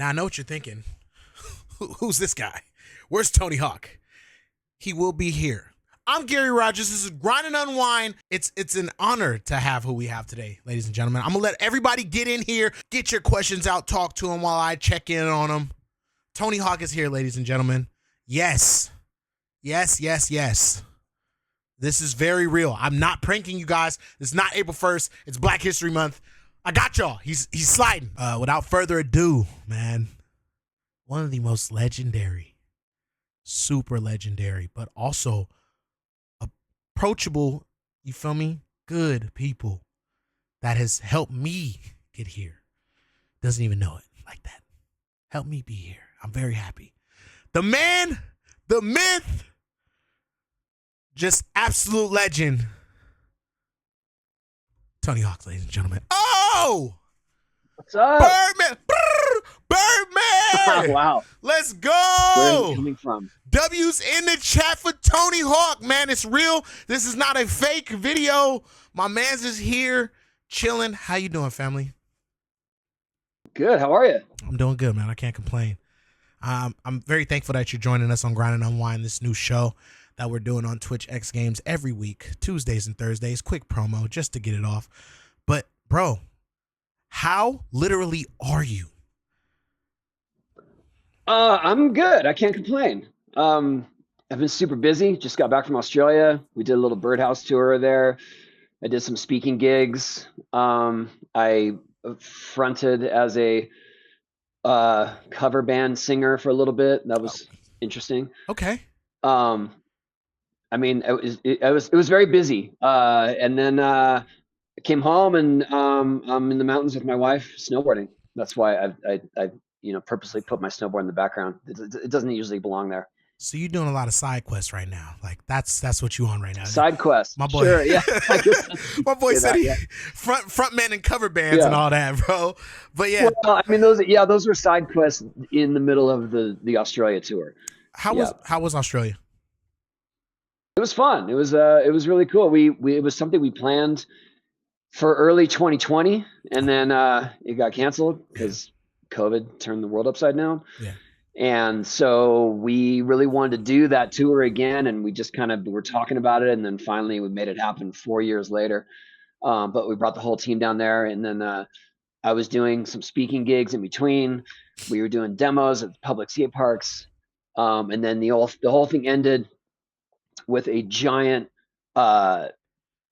Now, I know what you're thinking. Who's this guy? Where's Tony Hawk? He will be here. I'm Gary Rogers. This is Grind and Unwind. It's an honor to have who we have today, ladies and gentlemen. I'm going to let everybody get in here, get your questions out, talk to them while I check in on them. Tony Hawk is here, ladies and gentlemen. Yes. Yes, yes, yes. This is very real. I'm not pranking you guys. It's not April 1st. It's Black History Month. I got y'all. He's sliding. Without further ado, man, one of the most legendary, super legendary, but also approachable, you feel me? Good people that has helped me get here. Doesn't even know it like that. Help me be here. I'm very happy. The man, the myth, just absolute legend. Tony Hawk, ladies and gentlemen. Oh! What's up? Birdman! Birdman! Wow. Let's go! Where are you coming from? W's in the chat for Tony Hawk, man. It's real. This is not a fake video. My man's is here, chilling. How you doing, family? Good. How are you? I'm doing good, man. I can't complain. I'm very thankful that you're joining us on Grind and Unwind, this new show that we're doing on Twitch XGames every week, Tuesdays and Thursdays. Quick promo just to get it off. But, bro, how literally are you? I'm good. I can't complain. I've been super busy. Just got back from Australia. We did a little birdhouse tour there. I did some speaking gigs. I fronted as a cover band singer for a little bit. That was interesting. Okay. I mean, it was very busy. And then I came home and I'm in the mountains with my wife snowboarding. That's why I purposely put my snowboard in the background. It doesn't usually belong there. So you're doing a lot of side quests right now. Like that's what you on right now. Side quests. My boy, sure, yeah. My boy said he front man and cover bands and all that, bro. But yeah. Well, I mean those were side quests in the middle of the Australia tour. How was Australia? It was fun. It was really cool. It was something we planned for early 2020, and then it got canceled because COVID turned the world upside down. Yeah. And so we really wanted to do that tour again, and we just kind of were talking about it, and then finally we made it happen 4 years later. But we brought the whole team down there, and then I was doing some speaking gigs in between. We were doing demos at public skate parks, and then the whole thing ended with a giant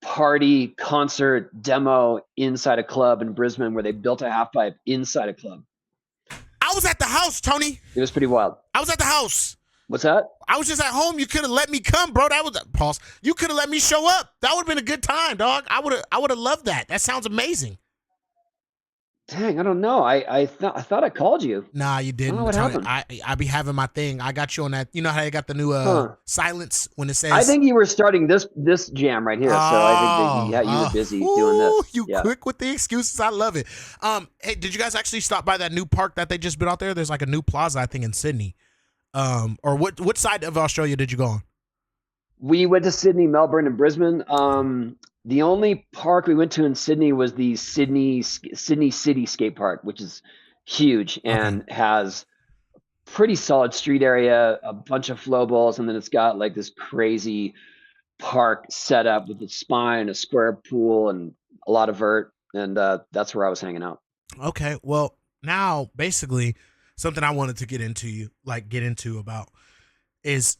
party concert demo inside a club in Brisbane where they built a half pipe inside a club. I was at the house, Tony. It was pretty wild. I was at the house. What's that? I was just at home. You could have let me come, bro. That was pause. You could have let me show up. That would have been a good time, dog. I would have loved that. That sounds amazing. Dang, I don't know. I thought I called you. Nah, you didn't. What happened? I be having my thing. I got you on that. You know how you got the new silence when it says. I think you were starting this jam right here. So I think you were busy doing this. You quick with the excuses. I love it. Hey, did you guys actually stop by that new park that they just built out there? There's like a new plaza, I think, in Sydney. Or what side of Australia did you go on? We went to Sydney, Melbourne, and Brisbane. The only park we went to in Sydney was the Sydney City Skate Park, which is huge and has pretty solid street area, a bunch of flow balls, and then it's got like this crazy park set up with a spine, a square pool, and a lot of vert. And that's where I was hanging out. Okay, well, now basically something I wanted to get into about is,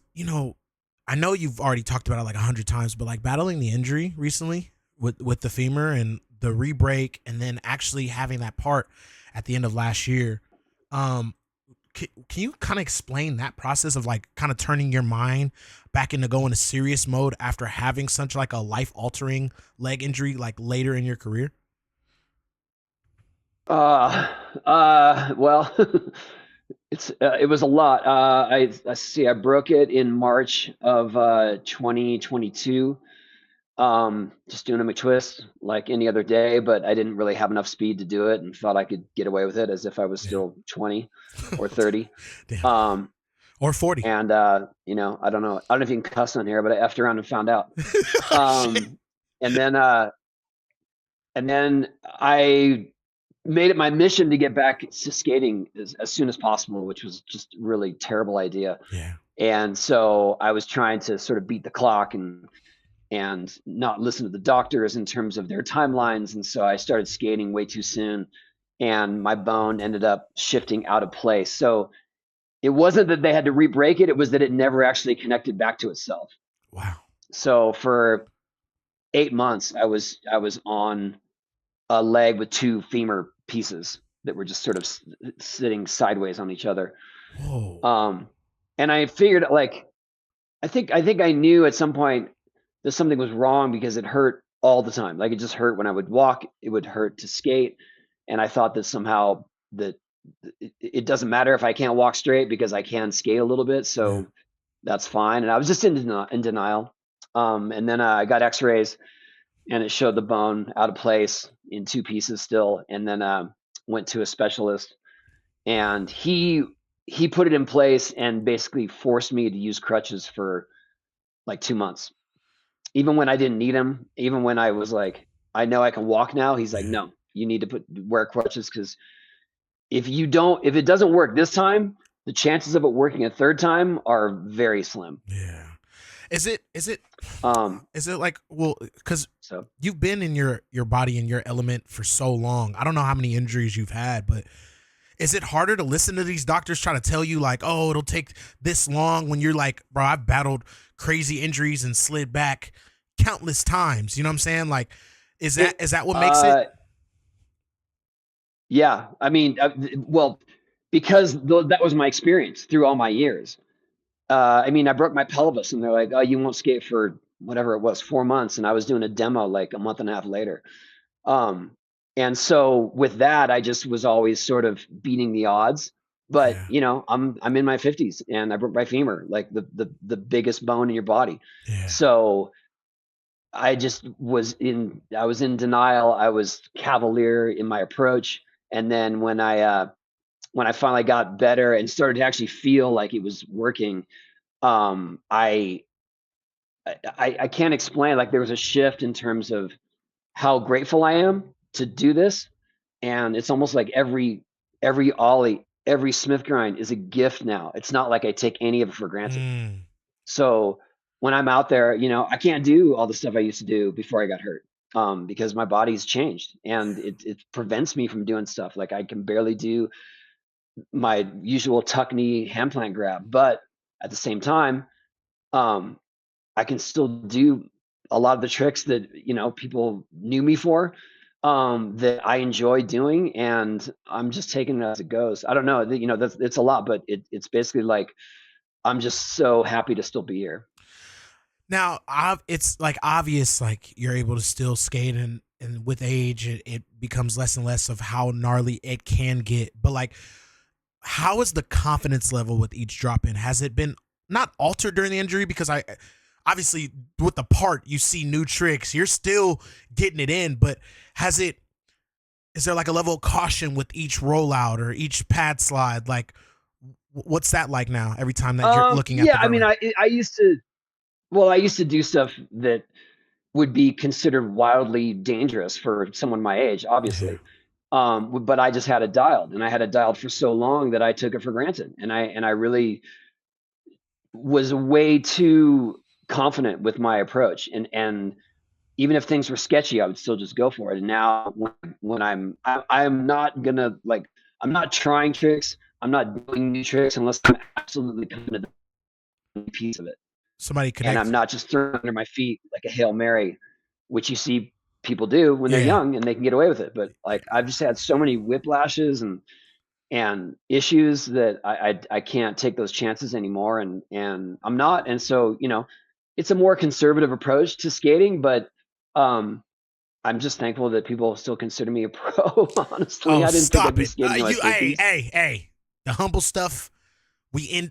I know you've already talked about it like 100 times, but like battling the injury recently with the femur and the re-break, and then actually having that part at the end of last year. Can you kind of explain that process of like kind of turning your mind back into going to serious mode after having such like a life-altering leg injury like later in your career? Well, it was a lot. I broke it in March of 2022. Just doing a McTwist like any other day, but I didn't really have enough speed to do it and thought I could get away with it as if I was still 20 or 30. Or 40. And I don't know. I don't know if you can cuss on here, but I effed around and found out. And then I made it my mission to get back to skating as soon as possible, which was just a really terrible idea. Yeah. And so I was trying to sort of beat the clock and not listen to the doctors in terms of their timelines. And so I started skating way too soon, and my bone ended up shifting out of place. So it wasn't that they had to re-break it, it was that it never actually connected back to itself. Wow. So for 8 months, I was on a leg with 2 femur pieces that were just sort of sitting sideways on each other. Whoa. And I figured, like, I think I knew at some point that something was wrong because it hurt all the time. Like, it just hurt when I would walk, it would hurt to skate. And I thought that somehow that it doesn't matter if I can't walk straight because I can skate a little bit. So Yeah. that's fine. And I was just in denial. And then I got x-rays, and it showed the bone out of place in 2 pieces still. And then went to a specialist, and he put it in place and basically forced me to use crutches for like 2 months. Even when I didn't need them, even when I was like, I know I can walk now, he's like, Yeah. no, you need to wear crutches, because if it doesn't work this time, the chances of it working a third time are very slim. Yeah. Is it Um, like, well, because so you've been in your body in your element for so long. I don't know how many injuries you've had, but is it harder to listen to these doctors try to tell you like, oh, it'll take this long, when you're like, bro, I've battled crazy injuries and slid back countless times. You know what I'm saying? Like, is that what makes it? Yeah, I mean, well, because that was my experience through all my years. I mean, I broke my pelvis, and they're like, "Oh, you won't skate for whatever it was, 4 months," and I was doing a demo like a month and a half later. Um, and so with that, I just was always sort of beating the odds. But Yeah. I'm in my 50s, and I broke my femur, like the biggest bone in your body. Yeah. So I just I was in denial. I was cavalier in my approach. And then when I finally got better and started to actually feel like it was working, I can't explain. Like, there was a shift in terms of how grateful I am to do this, and it's almost like every ollie, every Smith grind is a gift now. It's not like I take any of it for granted. Mm. So when I'm out there, I can't do all the stuff I used to do before I got hurt, because my body's changed, and it prevents me from doing stuff. Like, I can barely do my usual tuck knee hand plant grab, but at the same time, um, I can still do a lot of the tricks that people knew me for, that I enjoy doing, and I'm just taking it as it goes. I don't know, that's it's a lot, but it's basically like I'm just so happy to still be here. Now, it's like obvious, like you're able to still skate, and with age, it becomes less and less of how gnarly it can get. But like, how is the confidence level with each drop in? Has it been not altered during the injury? Because I obviously, with the part, you see new tricks, you're still getting it in, but is there like a level of caution with each rollout or each pad slide? Like, what's that like now every time that you're looking at Yeah, the I mean, I used to do stuff that would be considered wildly dangerous for someone my age, Yeah. obviously. But I just had it dialed, and I had it dialed for so long that I took it for granted. And I really was way too confident with my approach. And even if things were sketchy, I would still just go for it. And now when I'm not gonna, like, I'm not trying tricks. I'm not doing new tricks unless I'm absolutely confident in a piece of it. Somebody And I'm connects. not just throwing under my feet like a Hail Mary, which you see people do when they're Yeah. young and they can get away with it. But like, I've just had so many whiplashes and issues that I can't take those chances anymore. And I'm not. And so, it's a more conservative approach to skating, but I'm just thankful that people still consider me a pro. Honestly, Oh, I didn't think I'd stop be it. skating in my 50s. Hey. The humble stuff. You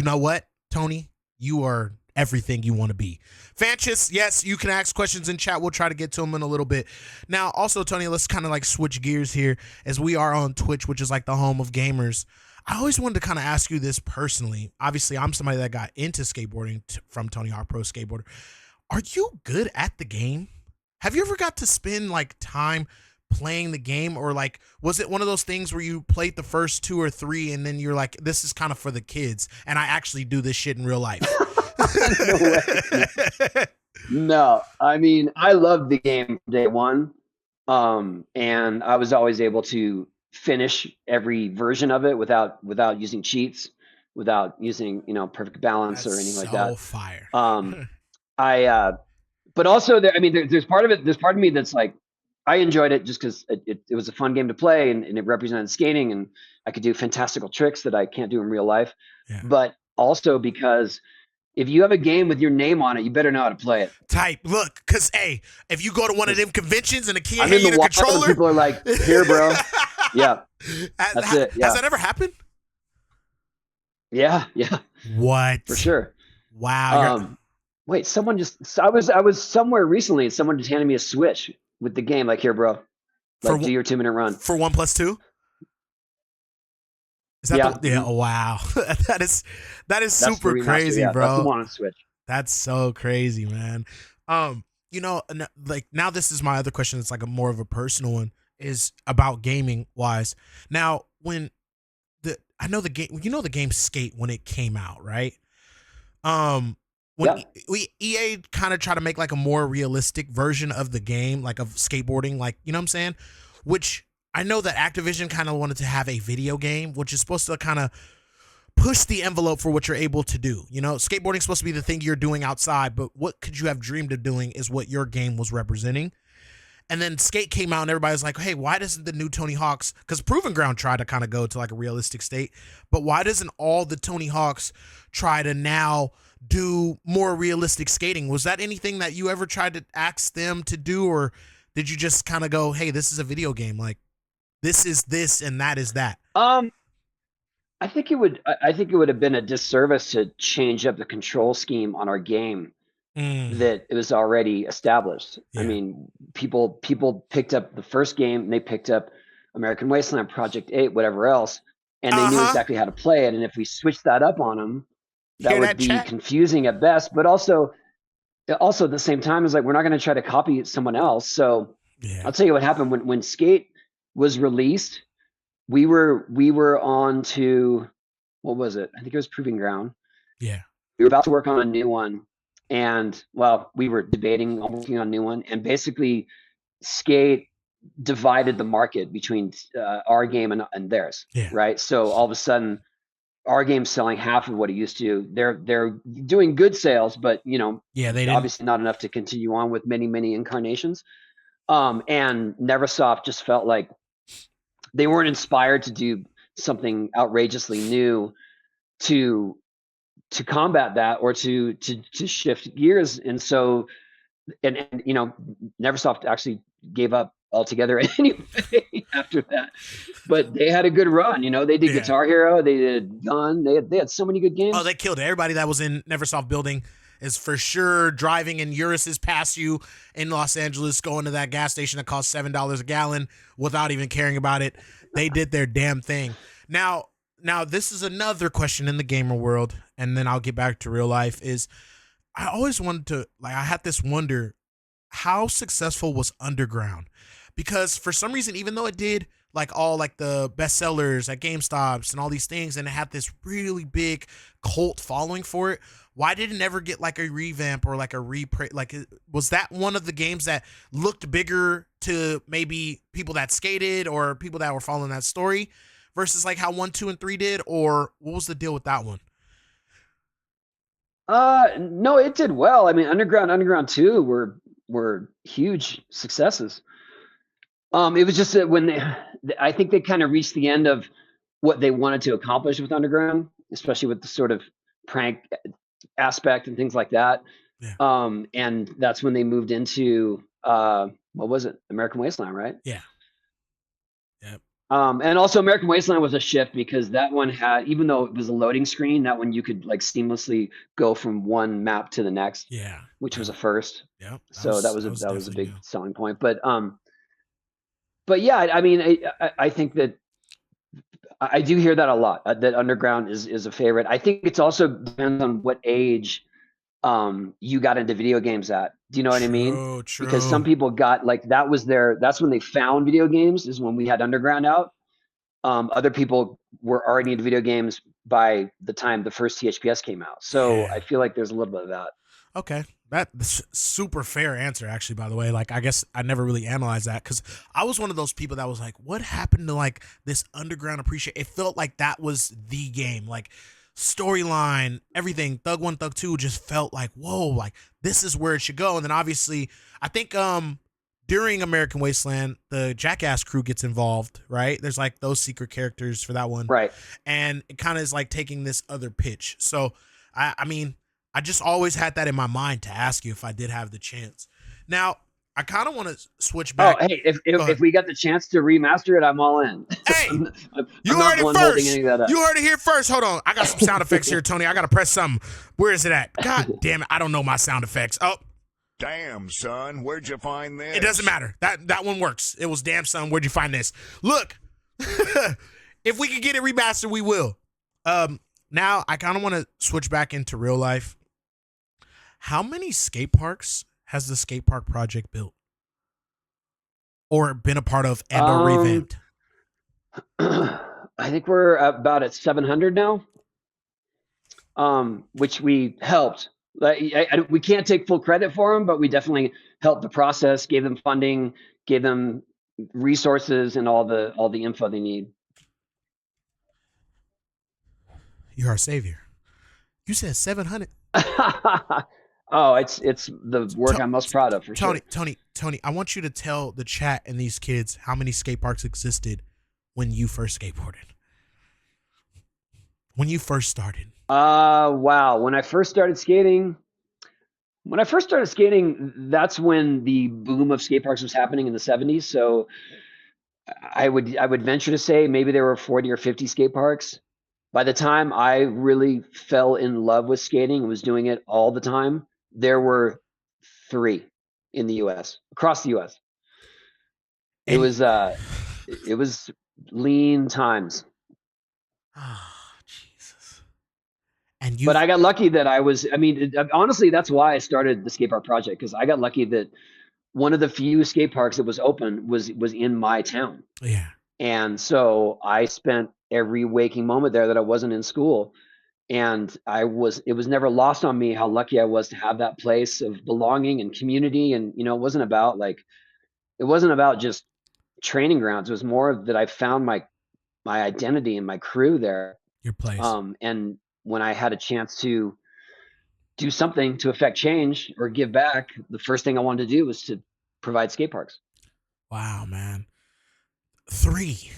know what, Tony? You are everything you want to be. Fanchis, yes, you can ask questions in chat. We'll try to get to them in a little bit. Now, also, Tony, let's kind of like switch gears here, as we are on Twitch, which is like the home of gamers. I always wanted to kind of ask you this personally. Obviously, I'm somebody that got into skateboarding from Tony Hawk Pro Skateboarder. Are you good at the game? Have you ever got to spend like time playing the game, or like was it one of those things where you played the first 2 or 3 and then you're like, this is kind of for the kids and I actually do this shit in real life? No way. No, I mean, I loved the game from day one. And I was always able to finish every version of it without using cheats, without using, perfect balance or anything like that. Fire. I but also I mean, there's part of me that's like, I enjoyed it just because it was a fun game to play, and it represented skating, and I could do fantastical tricks that I can't do in real life. Yeah. But also because if you have a game with your name on it, you better know how to play it. Look, because hey, if you go to one of them conventions and a kid I'm hand in you the the wild controller, and people are like, "Here, bro." Yeah, that's it. Yeah. Has that ever happened? Yeah. What? For sure. Wow. Wait, I was somewhere recently and someone just handed me a Switch with the game, like, "Here, bro. Like, do your 2-minute run." For 1+2? Is that yeah. Yeah. Oh, wow. That's super crazy, yeah. bro. That's the one on Switch. That's so crazy, man. Like now this is my other question. It's like a more of a personal one, is about gaming wise. Now, when I know the game, the game Skate when it came out, right? When EA kind of try to make like a more realistic version of the game, like of skateboarding, like, you know what I'm saying? Which I know that Activision kind of wanted to have a video game, which is supposed to kind of push the envelope for what you're able to do. Skateboarding's supposed to be the thing you're doing outside, but what could you have dreamed of doing is what your game was representing. And then Skate came out and everybody's like, hey, why doesn't the new Tony Hawk's, because Proving Ground tried to kind of go to like a realistic state, but why doesn't all the Tony Hawk's try to now do more realistic skating? Was that anything that you ever tried to ask them to do, or did you just kind of go, hey, this is a video game, like this is this and that is that? I think it would have been a disservice to change up the control scheme on our game that it was already established. Yeah. I mean, people picked up the first game and they picked up American Wasteland, Project 8, whatever else, and they knew exactly how to play it. And if we switched that up on them, that would be confusing at best. But also at the same time, is like, we're not going to try to copy someone else. So I'll tell you what happened when Skate was released. We were on to, what was it? I think it was Proving Ground. Yeah. We were about to work on a new one. And we were debating on working on a new one. And basically Skate divided the market between our game and theirs. Yeah. Right. So all of a sudden our game's selling half of what it used to. They're doing good sales, but they obviously not enough to continue on with many, many incarnations. And Neversoft just felt like they weren't inspired to do something outrageously new to combat that, or to shift gears. And so, and Neversoft actually gave up altogether anyway after that. But they had a good run. They did Guitar Hero, they did Gun, they had so many good games. Oh, they killed it. Everybody that was in Neversoft building is for sure driving in Urus's past you in Los Angeles, going to that gas station that costs $7 a gallon without even caring about it. They did their damn thing. Now this is another question in the gamer world, and then I'll get back to real life, is I always wanted to, I had this wonder, how successful was Underground? Because for some reason, even though it did all the bestsellers at GameStops and all these things, and it had this really big cult following for it, why did it never get a revamp or a reprint? Was that one of the games that looked bigger to maybe people that skated or people that were following that story versus how 1, 2, and 3 did? Or what was the deal with that one? No, it did well. I mean, Underground 2 were huge successes. It was just that I think they kind of reached the end of what they wanted to accomplish with Underground, especially with the sort of prank aspect and things like that. Yeah. And that's when they moved into what was it? American Wasteland, right? Yeah. Yep. And also American Wasteland was a shift because that one had, even though it was a loading screen, that one you could seamlessly go from one map to the next. Yeah. Which was a first. Yeah. So that was a big selling point. But yeah, I mean, I think that I do hear that a lot, that Underground is a favorite. I think it's also depends on what age you got into video games at. Do you know what I mean? True, Because some true. people got like that's when they found video games, is when we had Underground out. Other people were already into video games by the time the first THPS came out. So Yeah. I feel like there's a little bit of that. Okay. That's super fair answer, actually, by the way. Like, I guess I never really analyzed that because I was one of those people that was like, what happened to like this underground appreciation? It felt like that was the game. Like, storyline, everything, Thug 1, Thug 2 just felt like, whoa, like this is where it should go. And then obviously, I think during American Wasteland, the Jackass crew gets involved, right? There's like those secret characters for that one. Right. And it kind of is like taking this other pitch. So, I mean, I just always had that in my mind to ask you if I did have the chance. Now, I kind of want to switch back. Oh, hey, if we got the chance to remaster it, I'm all in. Hey, I'm you not heard the it one holding first. any of that up. You heard it here first. Hold on. I got some sound effects here, Tony. I got to press something. Where is it at? God damn it. I don't know my sound effects. Oh, Damn, son, where'd you find this? it doesn't matter. That one works. It was damn son. Where'd you find this? Look, if we could get it remastered, we will. Now I kind of want to switch back into real life. How many skate parks has the skate park project built or been a part of and or revamped? I think we're about at 700 now, which we helped. Like, we can't take full credit for them, but we definitely helped the process, gave them funding, gave them resources, and all the info they need. You're our savior. You said 700. Oh, it's the work I'm most proud of, for sure. Tony, I want you to tell the chat and these kids how many skate parks existed when you first skateboarded. When you first started. Wow. When I first started skating, that's when the boom of skate parks was happening in the 70s. So I would venture to say maybe there were 40 or 50 skate parks. By the time I really fell in love with skating and was doing it all the time, there were 3 in the US, across the US. It was lean times. Oh, Jesus. And But I got lucky that honestly, that's why I started the skate park project, because I got lucky that one of the few skate parks that was open was in my town. Yeah. And so I spent every waking moment there that I wasn't in school. And it was never lost on me how lucky I was to have that place of belonging and community. And, it wasn't about just training grounds. It was more that I found my identity and my crew there. Your place. And when I had a chance to do something to affect change or give back, the first thing I wanted to do was to provide skate parks. Wow, man. 3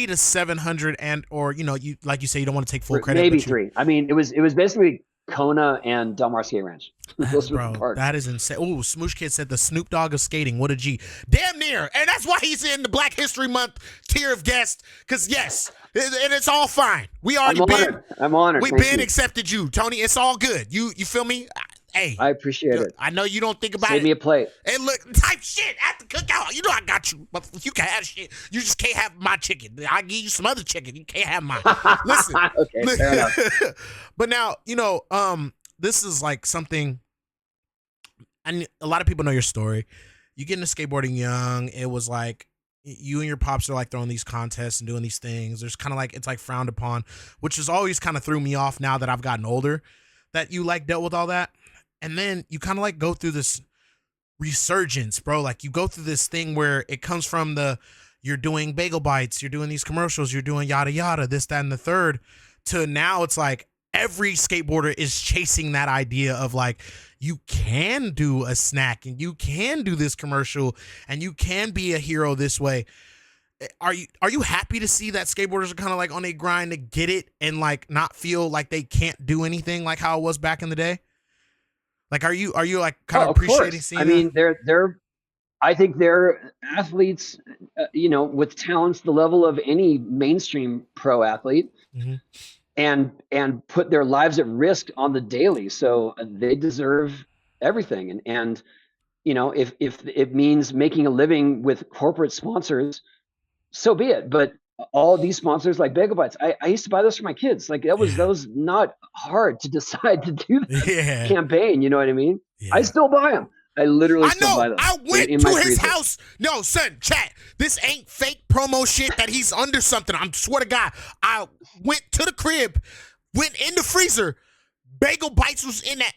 to 700, and or you like you say, you don't want to take full credit. Maybe 3. I mean, it was basically Kona and Del Mar Skate Ranch. Those were the parks. That is insane. Oh, Smoosh Kid said the Snoop Dogg of skating. What a G. Damn near. And that's why he's in the Black History Month tier of guests. Because yes, and it's all fine. We already I'm honored. We've been accepted you, Tony. It's all good. You feel me? Hey, I appreciate it. I know you don't think about Save it. me a plate. Hey, look, type shit at the cookout. You know I got you, but you can have shit. You just can't have my chicken. I'll give you some other chicken. You can't have mine. Listen. Okay, fair enough. But now, this is like something, and a lot of people know your story. You get into skateboarding young. It was like you and your pops are like throwing these contests and doing these things. There's kind of like, it's like frowned upon, which has always kind of threw me off now that I've gotten older, that you like dealt with all that. And then you kind of like go through this resurgence, bro. Like you go through this thing where it comes from you're doing bagel bites, you're doing these commercials, you're doing yada yada, this, that, and the third, to now it's like every skateboarder is chasing that idea of like, you can do a snack and you can do this commercial and you can be a hero this way. Are you happy to see that skateboarders are kind of like on a grind to get it and like not feel like they can't do anything like how it was back in the day? Like, are you like kind of appreciating seeing? I mean, I think they're athletes, with talents the level of any mainstream pro athlete, and put their lives at risk on the daily. So they deserve everything. And if it means making a living with corporate sponsors, so be it. But all these sponsors like Bagel Bites. I used to buy those for my kids. Like that was not hard to decide to do that campaign. You know what I mean? I still buy them. I literally still buy them. I went to his house. No, son, chat. This ain't fake promo shit that he's under something. I swear to God. I went to the crib, went in the freezer. Bagel Bites was in that.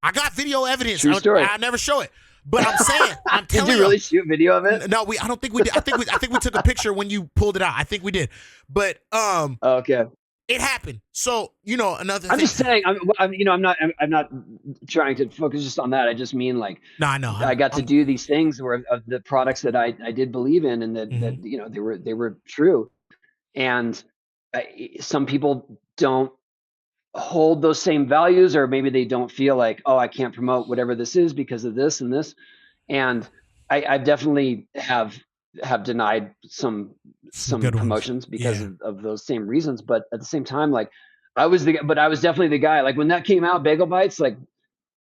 I got video evidence. True story. I never show it. But I'm saying, I'm telling you. Did you really shoot video of it? No, I don't think we did. I think we took a picture when you pulled it out. I think we did. But okay. It happened. So, another thing. I'm just saying, I'm not trying to focus just on that. I just mean like, no, I know. I got to do these things where of the products that I did believe in, and that they were true. And some people don't hold those same values, or maybe they don't feel like, oh, I can't promote whatever this is because of this and this. And I definitely have denied some promotions because of those same reasons. But at the same time, like I was definitely the guy, like when that came out, Bagel Bites, like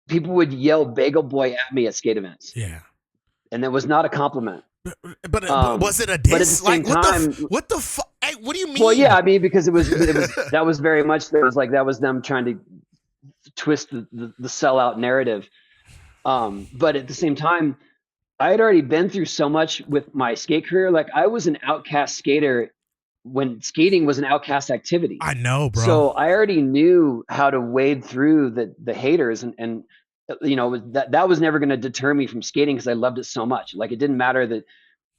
people would yell Bagel Boy at me at skate events. Yeah. And that was not a compliment. But was it a diss? But at the same time, what the fuck? Hey, what do you mean? Well, yeah, I mean, because it was that was very much, that was them trying to twist the sellout narrative. But at the same time, I had already been through so much with my skate career. Like I was an outcast skater when skating was an outcast activity. I know, bro. So I already knew how to wade through the haters, and that was never going to deter me from skating because I loved it so much. Like it didn't matter that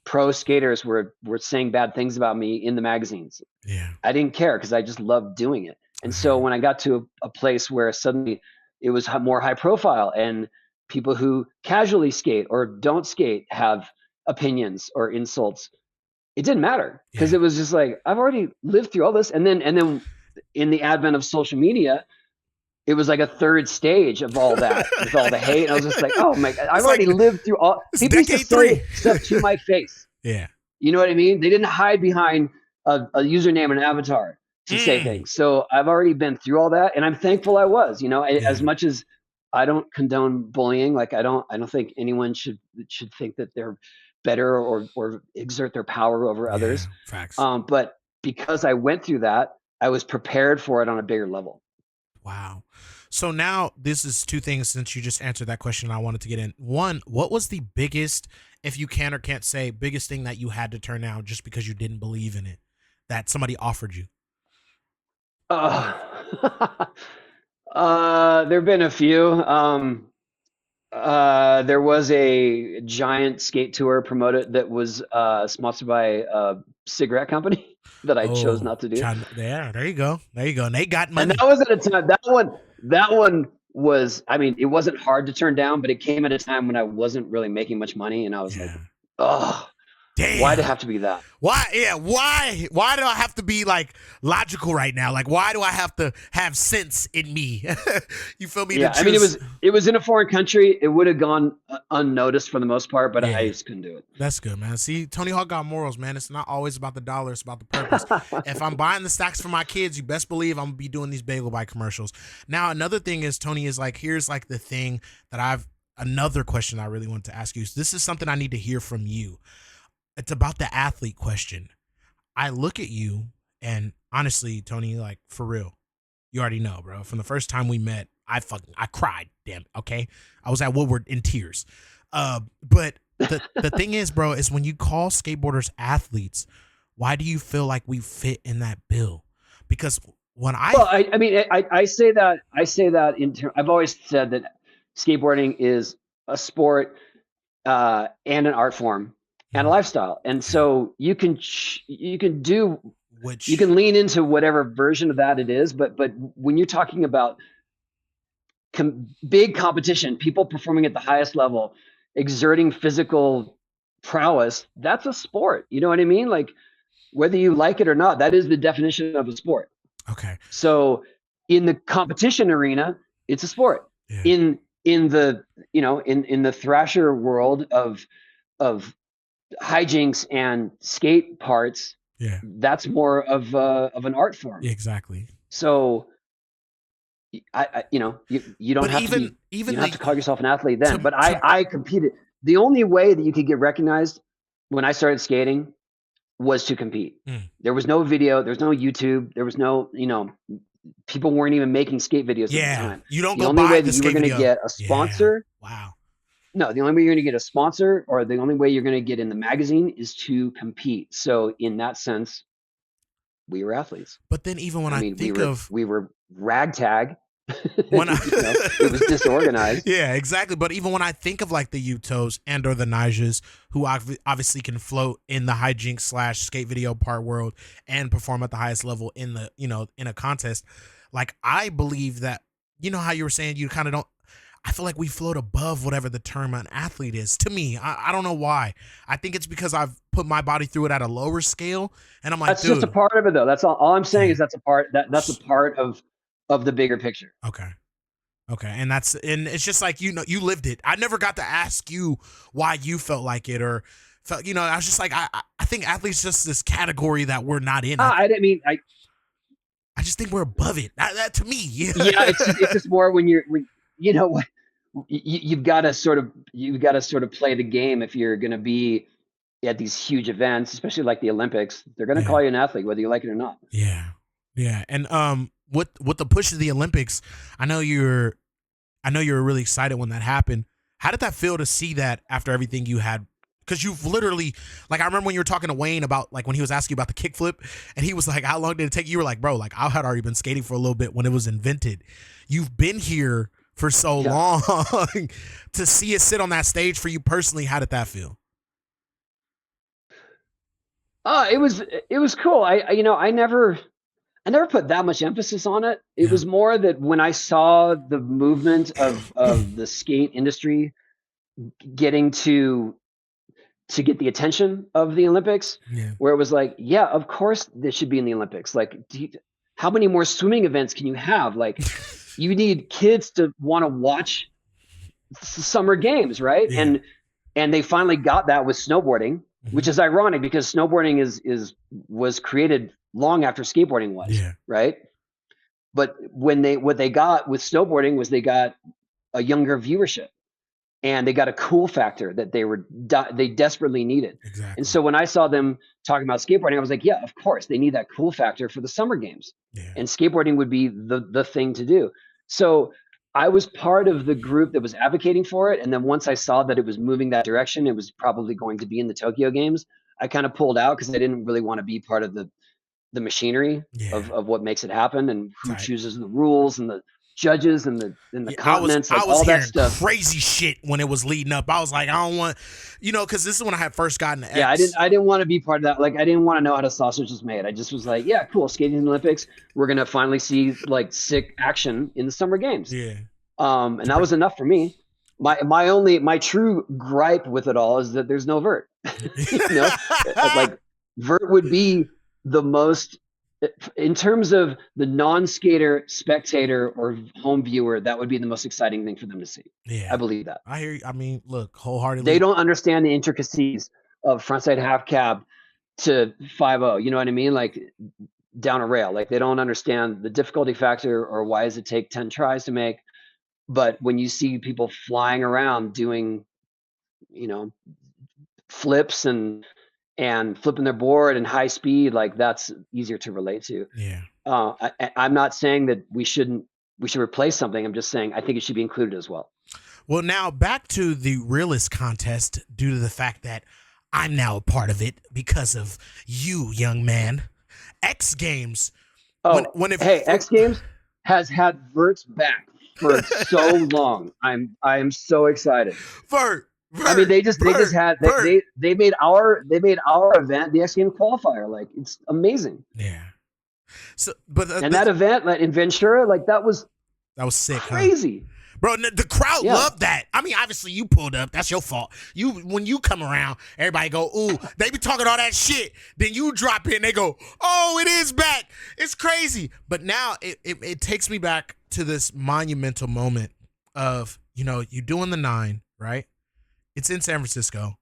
pro skaters were saying bad things about me in the magazines. Yeah. I didn't care because I just loved doing it. And so when I got to a place where suddenly it was more high profile, and people who casually skate or don't skate have opinions or insults, it didn't matter because it was just like, I've already lived through all this. And then in the advent of social media, it was like a third stage of all that with all the hate. And I was just like, oh my God, I've already lived through all. People used to say stuff to my face. Yeah. You know what I mean? They didn't hide behind a username and an avatar to say things. So I've already been through all that, and I'm thankful I was, as much as I don't condone bullying. Like I don't think anyone should think that they're better or exert their power over others. Facts. But because I went through that, I was prepared for it on a bigger level. Wow. So now this is two things, since you just answered that question I wanted to get in. One, what was the biggest, if you can or can't say, biggest thing that you had to turn down just because you didn't believe in it, that somebody offered you? There've been a few. There was a giant skate tour promoted that was sponsored by a cigarette company that I chose not to do. Yeah, there you go. And they got money. And that was at a time. That one was. I mean, it wasn't hard to turn down, but it came at a time when I wasn't really making much money, and I was like, oh. Damn. Why'd it have to be that? Why? Yeah. Why do I have to be like logical right now? Like, why do I have to have sense in me? You feel me? Yeah. I mean, it was in a foreign country. It would have gone unnoticed for the most part, but I just couldn't do it. That's good, man. See, Tony Hawk got morals, man. It's not always about the dollar. It's about the purpose. If I'm buying the stacks for my kids, you best believe I'm gonna be doing these Bagel Bite commercials. Now, another thing is, Tony, is like, here's like the thing that another question I really want to ask you. So this is something I need to hear from you. It's about the athlete question. I look at you, and honestly, Tony, like for real, you already know, bro. From the first time we met, I cried. Damn. Okay. I was at Woodward in tears. But the thing is, bro, is when you call skateboarders athletes, why do you feel like we fit in that bill? Because when I say that I've always said that skateboarding is a sport and an art form and a lifestyle, and so you can lean into whatever version of that it is, but when you're talking about big competition, people performing at the highest level, exerting physical prowess, that's a sport. You know what I mean? Like whether you like it or not, that is the definition of a sport. Okay. So in the competition arena, it's a sport. Yeah. In the thrasher world of hijinks and skate parts, that's more of an art form. Exactly. So you don't have to call yourself an athlete then. I competed. The only way that you could get recognized when I started skating was to compete. Mm. There was no video, there was no YouTube, there was no, people weren't even making skate videos at the time. You don't The go only buy way the that you were skate going to video. get a sponsor. Yeah. Wow. No, the only way you're going to get a sponsor, or the only way you're going to get in the magazine, is to compete. So in that sense, we were athletes. But then even when I think we were ragtag. When it was disorganized. Yeah, exactly. But even when I think of like the Utos and or the Nijas, who obviously can float in the hijinks / skate video part world and perform at the highest level in the, in a contest, like I believe that, how you were saying you kind of don't, I feel like we float above whatever the term an athlete is to me. I don't know why. I think it's because I've put my body through it at a lower scale, and I'm like, that's just a part of it though. That's all I'm saying is that's a part of the bigger picture. Okay. And it's just like, you lived it. I never got to ask you why you felt like it or felt, I was just like, I think athletes just this category that we're not in. I didn't mean, I just think we're above it. That to me. Yeah. It's just more when you've got to sort of play the game. If you're going to be at these huge events, especially like the Olympics, they're going to call you an athlete, whether you like it or not. Yeah. And, with the push of the Olympics, I know you were really excited when that happened. How did that feel to see that after everything you had? Because you've literally, like, I remember when you were talking to Wayne about, like, when he was asking you about the kickflip, and he was like, how long did it take? You were like, bro, like, I had already been skating for a little bit when it was invented. You've been here for so long. To see it sit on that stage for you personally, how did that feel? It was cool. I never put that much emphasis on it. It was more that when I saw the movement of the skate industry getting to get the attention of the Olympics, where it was like, yeah, of course this should be in the Olympics. Like, how many more swimming events can you have? Like, you need kids to want to watch summer games, right? Yeah. And they finally got that with snowboarding, which is ironic because snowboarding was created long after skateboarding was, right? But what they got with snowboarding was they got a younger viewership, and they got a cool factor that they desperately needed. Exactly. And so when I saw them talking about skateboarding, I was like, yeah, of course they need that cool factor for the summer games, and skateboarding would be the thing to do. So I was part of the group that was advocating for it, and then once I saw that it was moving that direction, it was probably going to be in the Tokyo Games, I kind of pulled out because I didn't really want to be part of the machinery of what makes it happen and who chooses the rules and the judges and the continents. I was all hearing that stuff. Crazy shit when it was leading up. I was like, I don't want, because this is when I had first gotten to X. I didn't want to be part of that. Like, I didn't want to know how the sausage was made. I just was like, yeah, cool, skating in the Olympics. We're gonna finally see like sick action in the Summer Games. Yeah. And that was enough for me. My true gripe with it all is that there's no vert. Like vert would be the most, in terms of the non-skater, spectator, or home viewer, that would be the most exciting thing for them to see. Yeah, I believe that. I hear you. I mean, look, wholeheartedly. They don't understand the intricacies of frontside half cab to 5-0. You know what I mean? Like down a rail. Like they don't understand the difficulty factor or why does it take 10 tries to make. But when you see people flying around doing, flips and flipping their board and high speed, like that's easier to relate to. Yeah. I'm not saying that we should replace something. I'm just saying I think it should be included as well. Well, now back to the realist contest, due to the fact that I'm now a part of it because of you, young man. XGames. Oh, XGames has had verts back for so long. I am so excited. Vert. I mean, they made our event the X Games qualifier. Like, it's amazing. Yeah. So, but that event, like in Ventura, like that was sick, crazy, bro. The crowd loved that. I mean, obviously you pulled up. That's your fault. When you come around, everybody go, ooh, they be talking all that shit. Then you drop in, they go, oh, it is back. It's crazy. But now it takes me back to this monumental moment of, you doing the 9, right? It's in San Francisco.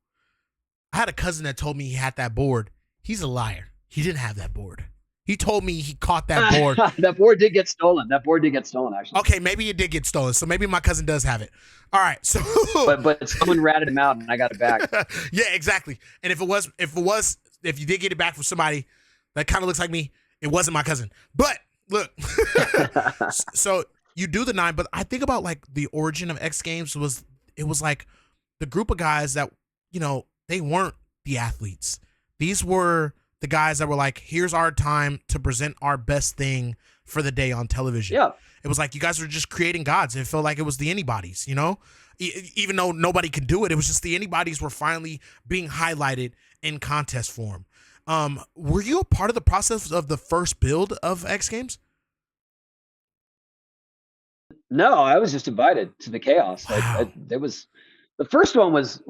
I had a cousin that told me he had that board. He's a liar. He didn't have that board. He told me he caught that board. That board did get stolen. That board did get stolen, actually. Okay, maybe it did get stolen. So maybe my cousin does have it. All right. So but someone ratted him out and I got it back. Yeah, exactly. And if you did get it back from somebody that kind of looks like me, it wasn't my cousin. But look, so you do the 9, but I think about like the origin of X Games was like the group of guys that, you know, they weren't the athletes. These were the guys that were like, here's our time to present our best thing for the day on television. Yeah. It was like you guys were just creating gods. It felt like it was the Anybody's, you know? Even though nobody could do it, it was just the Anybody's were finally being highlighted in contest form. Were you a part of the process of the first build of X Games? No, I was just invited to the chaos. Wow. The first one was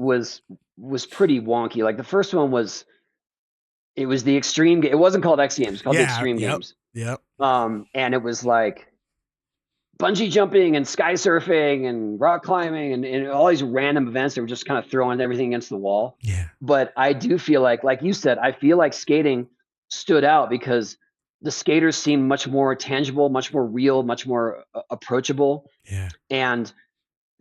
pretty wonky. Like the first one was the extreme. It wasn't called X Games. It was called the Extreme Games. Yep. And it was like bungee jumping and sky surfing and rock climbing and all these random events that were just kind of throwing everything against the wall. Yeah. But I do feel like you said, I feel like skating stood out because the skaters seemed much more tangible, much more real, much more approachable. Yeah. And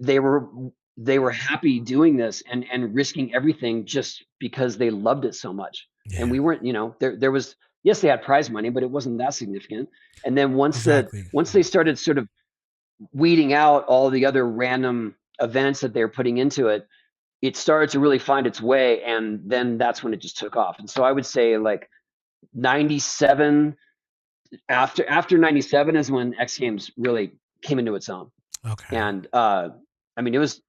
they were happy doing this and risking everything just because they loved it so much. Yeah. And we weren't, you know, there was, yes, they had prize money, but it wasn't that significant. And then once they started sort of weeding out all the other random events that they're putting into it, it started to really find its way. And then that's when it just took off. And so I would say like 97, after 97 is when X Games really came into its own. Okay. And I mean, it was,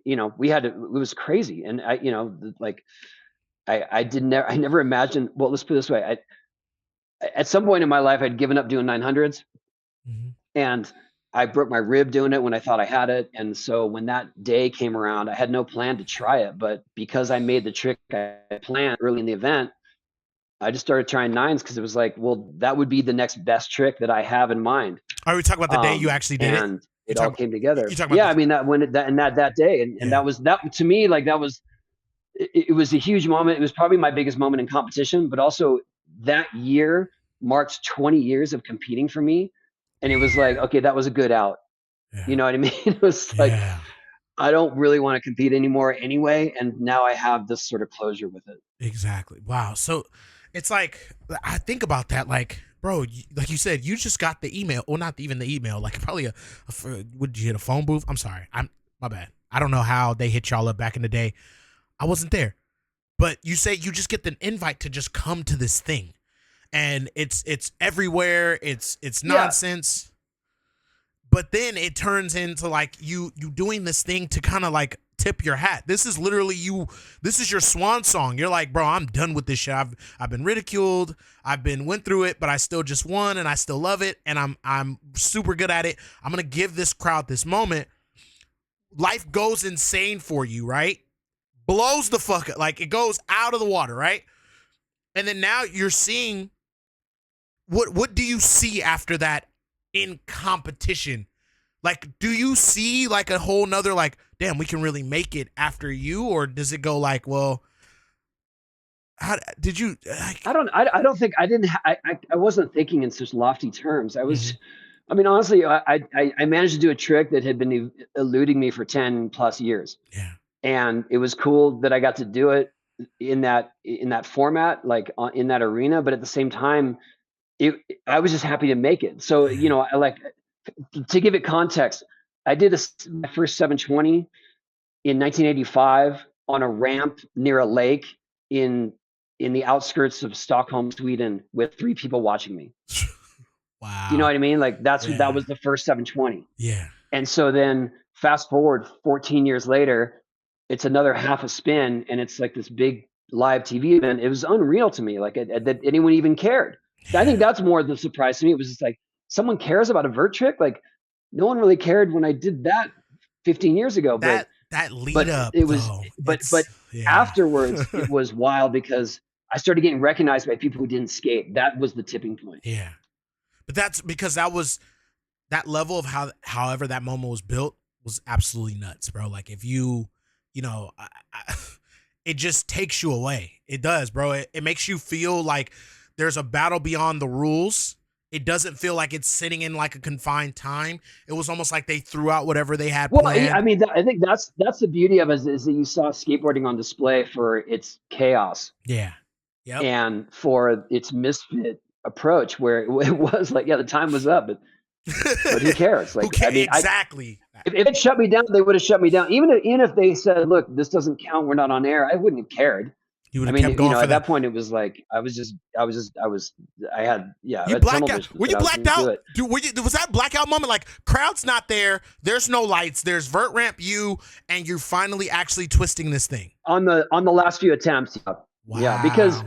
you know, it was crazy. And I, you know, like I never imagined, well, let's put it this way. At some point in my life, I'd given up doing 900s. Mm-hmm. And I broke my rib doing it when I thought I had it. And so when that day came around, I had no plan to try it. But because I made the trick I planned early in the event, I just started trying 9s because it was like, well, that would be the next best trick that I have in mind. Are we talking about the day you actually did and it all came together. Yeah, I mean, that day. And that was, that to me, like that was, it was a huge moment. It was probably my biggest moment in competition, but also that year marked 20 years of competing for me. And it was like, okay, that was a good out. Yeah. You know what I mean? It was like, I don't really want to compete anymore anyway. And now I have this sort of closure with it. Exactly. Wow. So it's like, I think about that, like, bro, like you said, you just got the email, or not even the email, like probably would you hit a phone booth? I'm sorry. My bad. I don't know how they hit y'all up back in the day. I wasn't there. But you say you just get the invite to just come to this thing. And it's everywhere. It's nonsense. But then it turns into like you doing this thing to kind of like tip your hat. This is literally this is your swan song. You're like, bro, I'm done with this shit. I've been ridiculed. Went through it, but I still just won and I still love it. And I'm super good at it. I'm going to give this crowd this moment. Life goes insane for you, right? Blows the fuck up. Like it goes out of the water, right? And then now you're seeing, what do you see after that in competition? Like, do you see like a whole nother, like, damn, we can really make it after you? Or does it go like, well, how did you? I don't think I wasn't thinking in such lofty terms. I was, I mean, honestly, I managed to do a trick that had been eluding me for 10 plus years. Yeah. And it was cool that I got to do it in that format, like in that arena. But at the same time, I was just happy to make it. So, you know, I like to give it context. I did my first 720 in 1985 on a ramp near a lake in the outskirts of Stockholm, Sweden, with 3 people watching me. Wow. You know what I mean? Like that was the first 720. Yeah. And so then fast forward 14 years later, it's another half a spin and it's like this big live TV event. It was unreal to me, like that anyone even cared. I think that's more the surprise to me. It was just like, someone cares about a vert trick? Like no one really cared when I did that 15 years ago. That lead up, it was, though, but afterwards it was wild because I started getting recognized by people who didn't skate. That was the tipping point. Yeah. But that's because that level of however that moment was built was absolutely nuts, bro. Like if you know, it just takes you away. It does, bro. It makes you feel like there's a battle beyond the rules. It doesn't feel like it's sitting in like a confined time. It was almost like they threw out whatever they had planned. I mean, I think that's the beauty of it is that you saw skateboarding on display for its chaos. Yeah. Yep. And for its misfit approach, where it was like, yeah, the time was up, but who cares? Like, I mean, exactly. If it shut me down, they would have shut me down. Even if they said, "Look, this doesn't count. We're not on air," I wouldn't have cared. You would have kept going. At that point, it was like I had You blacked out. Were you blacked out? Dude, was that blackout moment? Like, crowd's not there. There's no lights. There's vert ramp you, and you're finally actually twisting this thing on the last few attempts. Wow. Yeah, because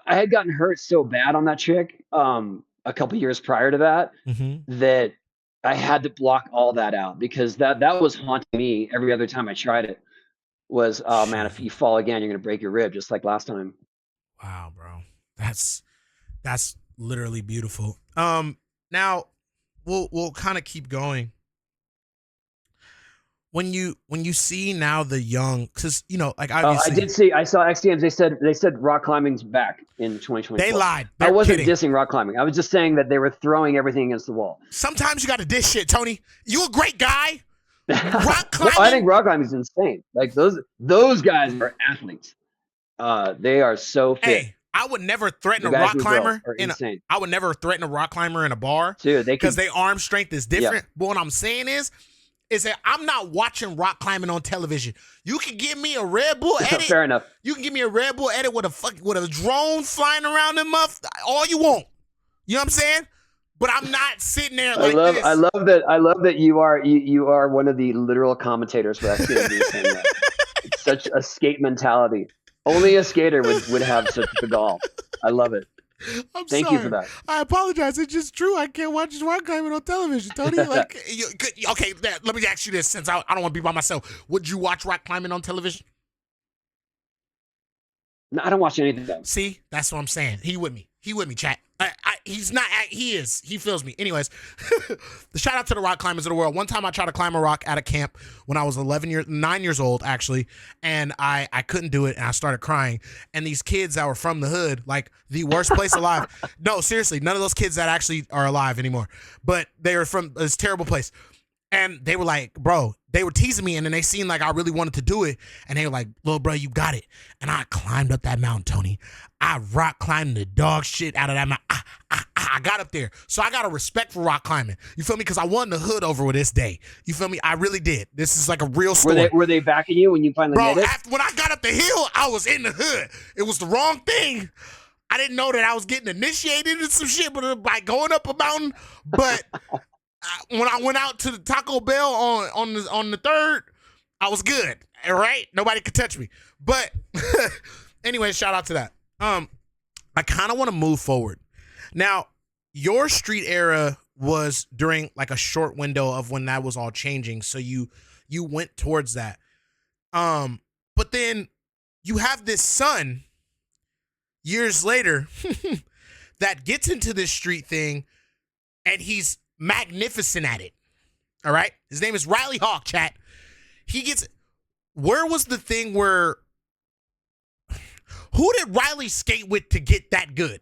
I had gotten hurt so bad on that trick a couple years prior to that that I had to block all that out, because that was haunting me every other time I tried it. Was, oh man, if you fall again, you're gonna break your rib just like last time. Wow, bro, that's literally beautiful. Now we'll kind of keep going. When you see now the young, because like obviously I saw XGames. They said rock climbing's back in 2020. They lied. I wasn't dissing rock climbing. I was just saying that they were throwing everything against the wall. Sometimes you got to dish shit, Tony. You a great guy. Rock climbing. Well, I think rock climbing is insane. Like those guys are athletes. They are so fit. Hey, I would never threaten a rock climber I would never threaten a rock climber in a bar, because their arm strength is different. Yeah. But what I'm saying is that I'm not watching rock climbing on television. You can give me a Red Bull edit. Fair enough. You can give me a Red Bull edit with a drone flying around them all you want. You know what I'm saying? But I'm not sitting there like this. I love that you are one of the literal commentators for XGames saying that. It's such a skate mentality. Only a skater would have such the gall. I love it. Thank you for that. I apologize. It's just true. I can't watch rock climbing on television, Tony. Like, okay, let me ask you this, since I don't want to be by myself. Would you watch rock climbing on television? No, I don't watch anything. See, that's what I'm saying. He with me, chat. He's not. He is. He feels me. Anyways, the shout out to the rock climbers of the world. One time I tried to climb a rock at a camp when I was 9 years old, actually, and I couldn't do it, and I started crying. And these kids that were from the hood, like the worst place alive. No, seriously, none of those kids that actually are alive anymore, but they were from this terrible place. And they were like, bro, they were teasing me, and then they seen like I really wanted to do it, and they were like, little bro, you got it. And I climbed up that mountain, Tony. I rock climbed the dog shit out of that mountain. I got up there. So I got a respect for rock climbing. You feel me? Because I won the hood over with this day. You feel me? I really did. This is like a real story. Were they backing you when you finally made it? When I got up the hill, I was in the hood. It was the wrong thing. I didn't know that I was getting initiated in some shit, but by going up a mountain. But when I went out to the Taco Bell on the 3rd, I was good. All right, nobody could touch me. But anyway, shout out to that. I kind of want to move forward. Now, your street era was during like a short window of when that was all changing, so you went towards that. But then you have this son years later that gets into this street thing, and he's magnificent at it. All right, his name is Riley Hawk, chat. Where was the thing where, who did Riley skate with to get that good?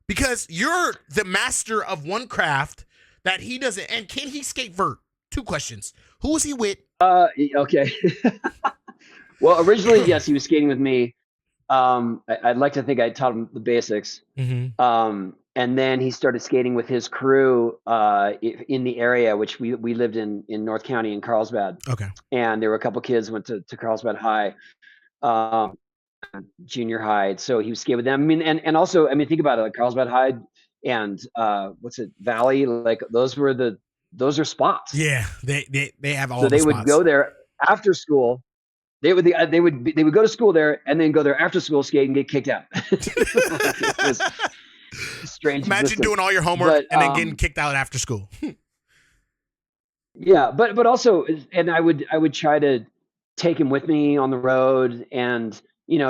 Because you're the master of one craft that he doesn't, and can he skate vert? 2 questions. Who was he with? Okay. Well, originally, yes, he was skating with me. I'd like to think I taught him the basics. Mm-hmm. And then he started skating with his crew in the area, which we lived in North County in Carlsbad. Okay. And there were a couple kids went to Carlsbad High, junior high. So he was skating with them. I mean, and also, I mean, think about it, like Carlsbad High and Valley, like those are spots. Yeah, they have all. So they spots. Would go there after school. They would go to school there and then go there after school skate and get kicked out. Strange. Imagine existence. Doing all your homework and then getting kicked out after school. Yeah, but also, and I would try to take him with me on the road, and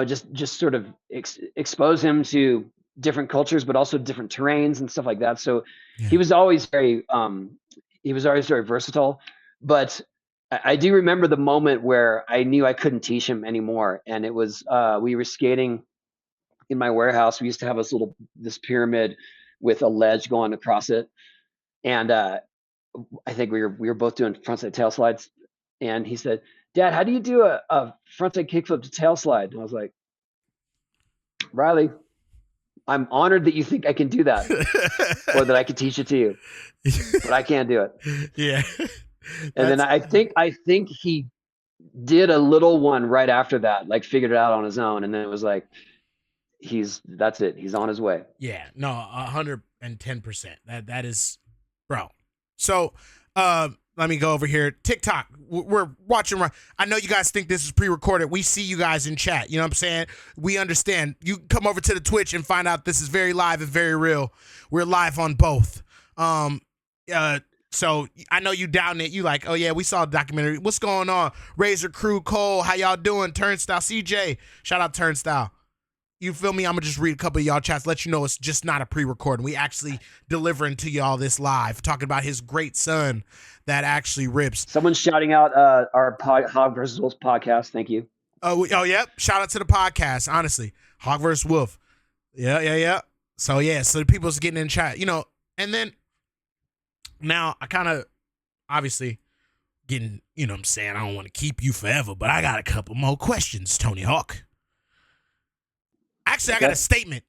just sort of expose him to different cultures, but also different terrains and stuff like that. So yeah. He was always very versatile. But I do remember the moment where I knew I couldn't teach him anymore, and it was we were skating in my warehouse, we used to have this pyramid with a ledge going across it. And I think we were both doing frontside tail slides. And he said, Dad, how do you do a frontside kickflip to tail slide? And I was like, Riley, I'm honored that you think I can do that or that I can teach it to you, but I can't do it. Yeah. And then I think he did a little one right after that, like figured it out on his own. And then it was like, that's it. He's on his way. Yeah, no, 110%. That is, bro. So, let me go over here. TikTok, we're watching. I know you guys think this is pre-recorded. We see you guys in chat. You know what I'm saying? We understand. You come over to the Twitch and find out this is very live and very real. We're live on both. So I know you down it. You like, oh yeah, we saw a documentary. What's going on? Razor Crew, Cole, how y'all doing? Turnstile, CJ, shout out Turnstile. You feel me? I'm gonna just read a couple of y'all chats, let you know it's just not a pre-recording. We actually delivering to y'all this live, talking about his great son that actually rips. Someone's shouting out our Hog vs. Wolf podcast. Thank you. Oh, yep. Shout out to the podcast. Honestly, Hog vs. Wolf. Yeah. So the people's getting in chat, you know, and then now I kind of obviously getting, you know what I'm saying? I don't want to keep you forever, but I got a couple more questions, Tony Hawk. Actually, I got a statement.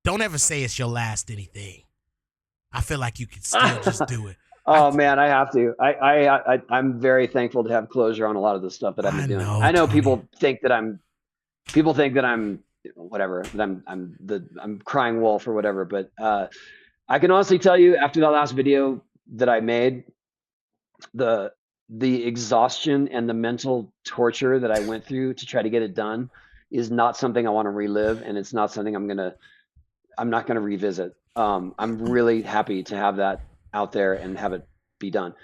Don't ever say it's your last anything. I feel like you could still just do it. Man, I have to. I'm very thankful to have closure on a lot of the stuff that I've been doing. I know Tony. people think that I'm whatever, that I'm crying wolf or whatever, but I can honestly tell you, after that last video that I made, the exhaustion and the mental torture that I went through to try to get it done is not something I want to relive, and it's not something I'm not gonna revisit. I'm really happy to have that out there and have it be done.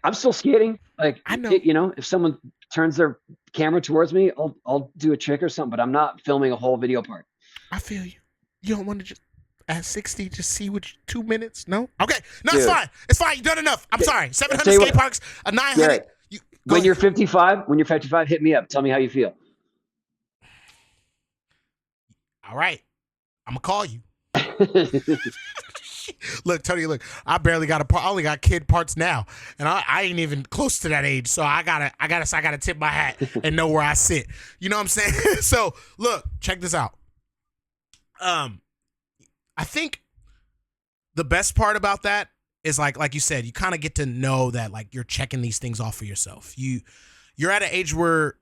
I'm still skating. Like, I know. you know, if someone turns their camera towards me, I'll do a trick or something, but I'm not filming a whole video part. I feel you. You don't want to just at 60 just see what 2 minutes? No? Okay. No, Dude. it's fine. It's fine. You've done enough. I'm sorry. 700 tell you skate what. parks, a 900. Garrett, Go When ahead. you're 55, hit me up. Tell me how you feel. All right. I'm going to call you. Look, Tony, look, I barely got I only got kid parts now, and I ain't even close to that age, so I gotta tip my hat and know where I sit. You know what I'm saying? So look, check this out. I think the best part about that is like you said, you kind of get to know that like you're checking these things off for yourself. You're at an age where,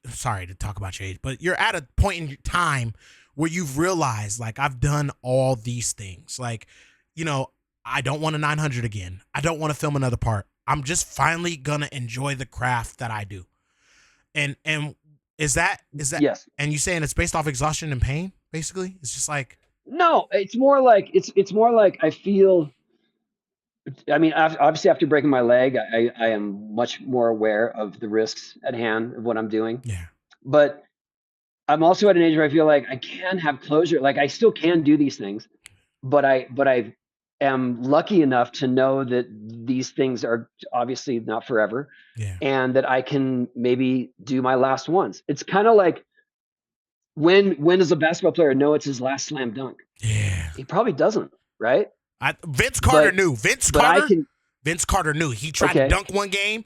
sorry to talk about your age, but you're at a point in your time where you've realized, like, I've done all these things. Like, you know, I don't want a 900 again. I don't want to film another part. I'm just finally gonna enjoy the craft that I do. And is that Yes. And you saying it's based off exhaustion and pain, basically? It's just like, No, it's more like I feel. I mean, obviously, after breaking my leg, I am much more aware of the risks at hand of what I'm doing. yeah, But I'm also at an age where I feel like I can have closure. Like, I still can do these things, but I am lucky enough to know that these things are obviously not forever, yeah, and that I can maybe do my last ones. It's kind of like, when does a basketball player know it's his last slam dunk? yeah. He probably doesn't, right? Vince Carter But- knew. Vince But I Carter. can. Vince Carter knew. He tried to Okay. dunk one game,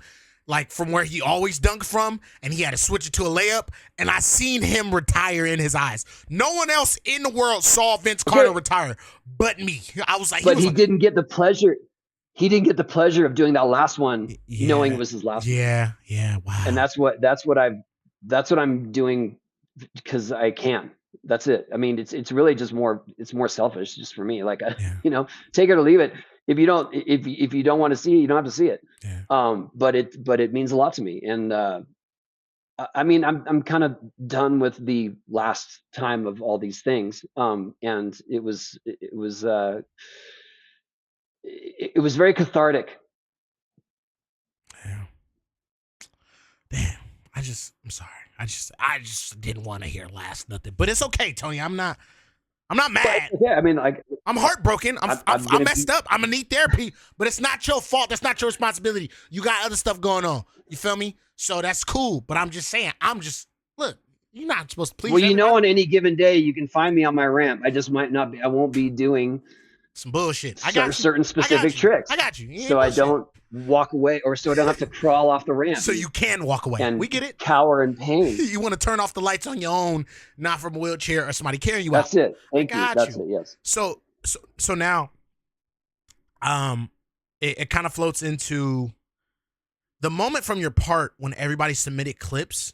like from where he always dunked from, and he had to switch it to a layup. And I seen him retire in his eyes. No one else in the world saw Vince Carter retire, but me. I was like, But was he like, didn't get the pleasure. He didn't get the pleasure of doing that last one, Yeah. knowing it was his last one. Yeah, wow. And that's what I'm doing, because I can. That's it. I mean, it's really just more. It's more selfish, just for me. Like, Yeah. you know, take it or leave it. If you don't want to see it, you don't have to see it. Yeah. But it means a lot to me. And I mean, I'm kind of done with the last time of all these things. And it was very cathartic. Yeah. Damn. I'm sorry. I just didn't want to hear last nothing. But it's okay, Tony. I'm not mad. Yeah, I mean, like, I'm heartbroken. I'm gonna messed up. I'm gonna need therapy, but it's not your fault. That's not your responsibility. You got other stuff going on. You feel me? So that's cool. But I'm just saying, look, You're not supposed to please. Well, you know, everybody. on any given day, you can find me on my ramp. I just might not be. I won't be doing Some bullshit. I got you. certain specific tricks. I got you. You ain't So I bullshit. don't walk away, or so I don't have to crawl off the ramp. So you can walk away. and We get it. cower in pain. You want to turn off the lights on your own, not from a wheelchair or somebody carrying you That's out. it. Thank you. got That's you. it. Yes. So now, it kind of floats into the moment from your part when everybody submitted clips.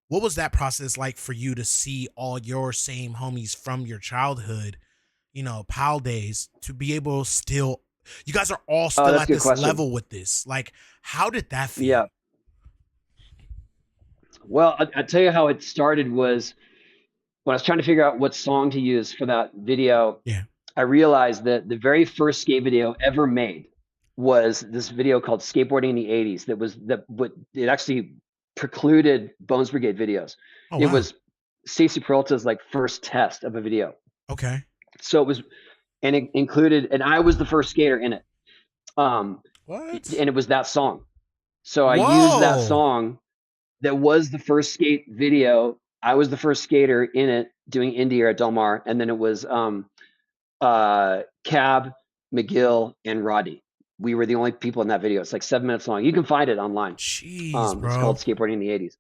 What was that process like for you to see all your same homies from your childhood, you know, pal days, to be able to still, you guys are all still that's at a good this question. level with this. Like, how did that feel? Yeah. Well, I'll tell you how it started was when I was trying to figure out what song to use for that video. Yeah. I realized that the very first skate video ever made was this video called Skateboarding in the 80s. It actually precluded Bones Brigade videos. Oh, It wow. was Stacy Peralta's like first test of a video. Okay. So it was, and it included, and I was the first skater in it. What? And it was that song. So I Whoa. used that song that was the first skate video. I was the first skater in it doing indie air at Del Mar. And then it was Cab, McGill, and Roddy. We were the only people in that video. It's like 7 minutes long. You can find it online. Jeez, It's bro. called Skateboarding in the 80s.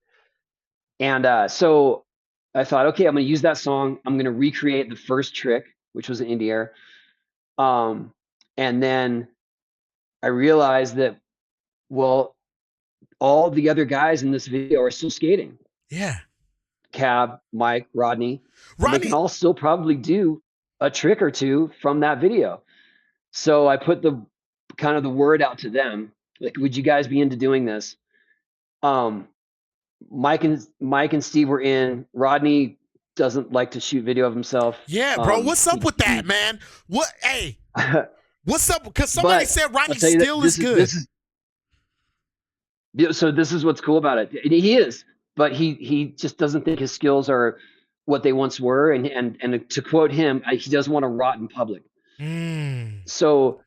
And so I thought, okay, I'm going to use that song. I'm going to recreate the first trick, which was an indie air. And then I realized that, well, all the other guys in this video are still skating. Yeah. Cab, Mike, Rodney. They Rodney. can all still probably do a trick or two from that video. So I put the kind of the word out to them, like, would you guys be into doing this? Mike and Steve were in. Rodney doesn't like to shoot video of himself. Yeah, bro. What's up with that, man? What? Hey, what's up? Because somebody said Rodney still is good. So this is what's cool about it. He is, but he just doesn't think his skills are what they once were. And to quote him, he doesn't want to rot in public. So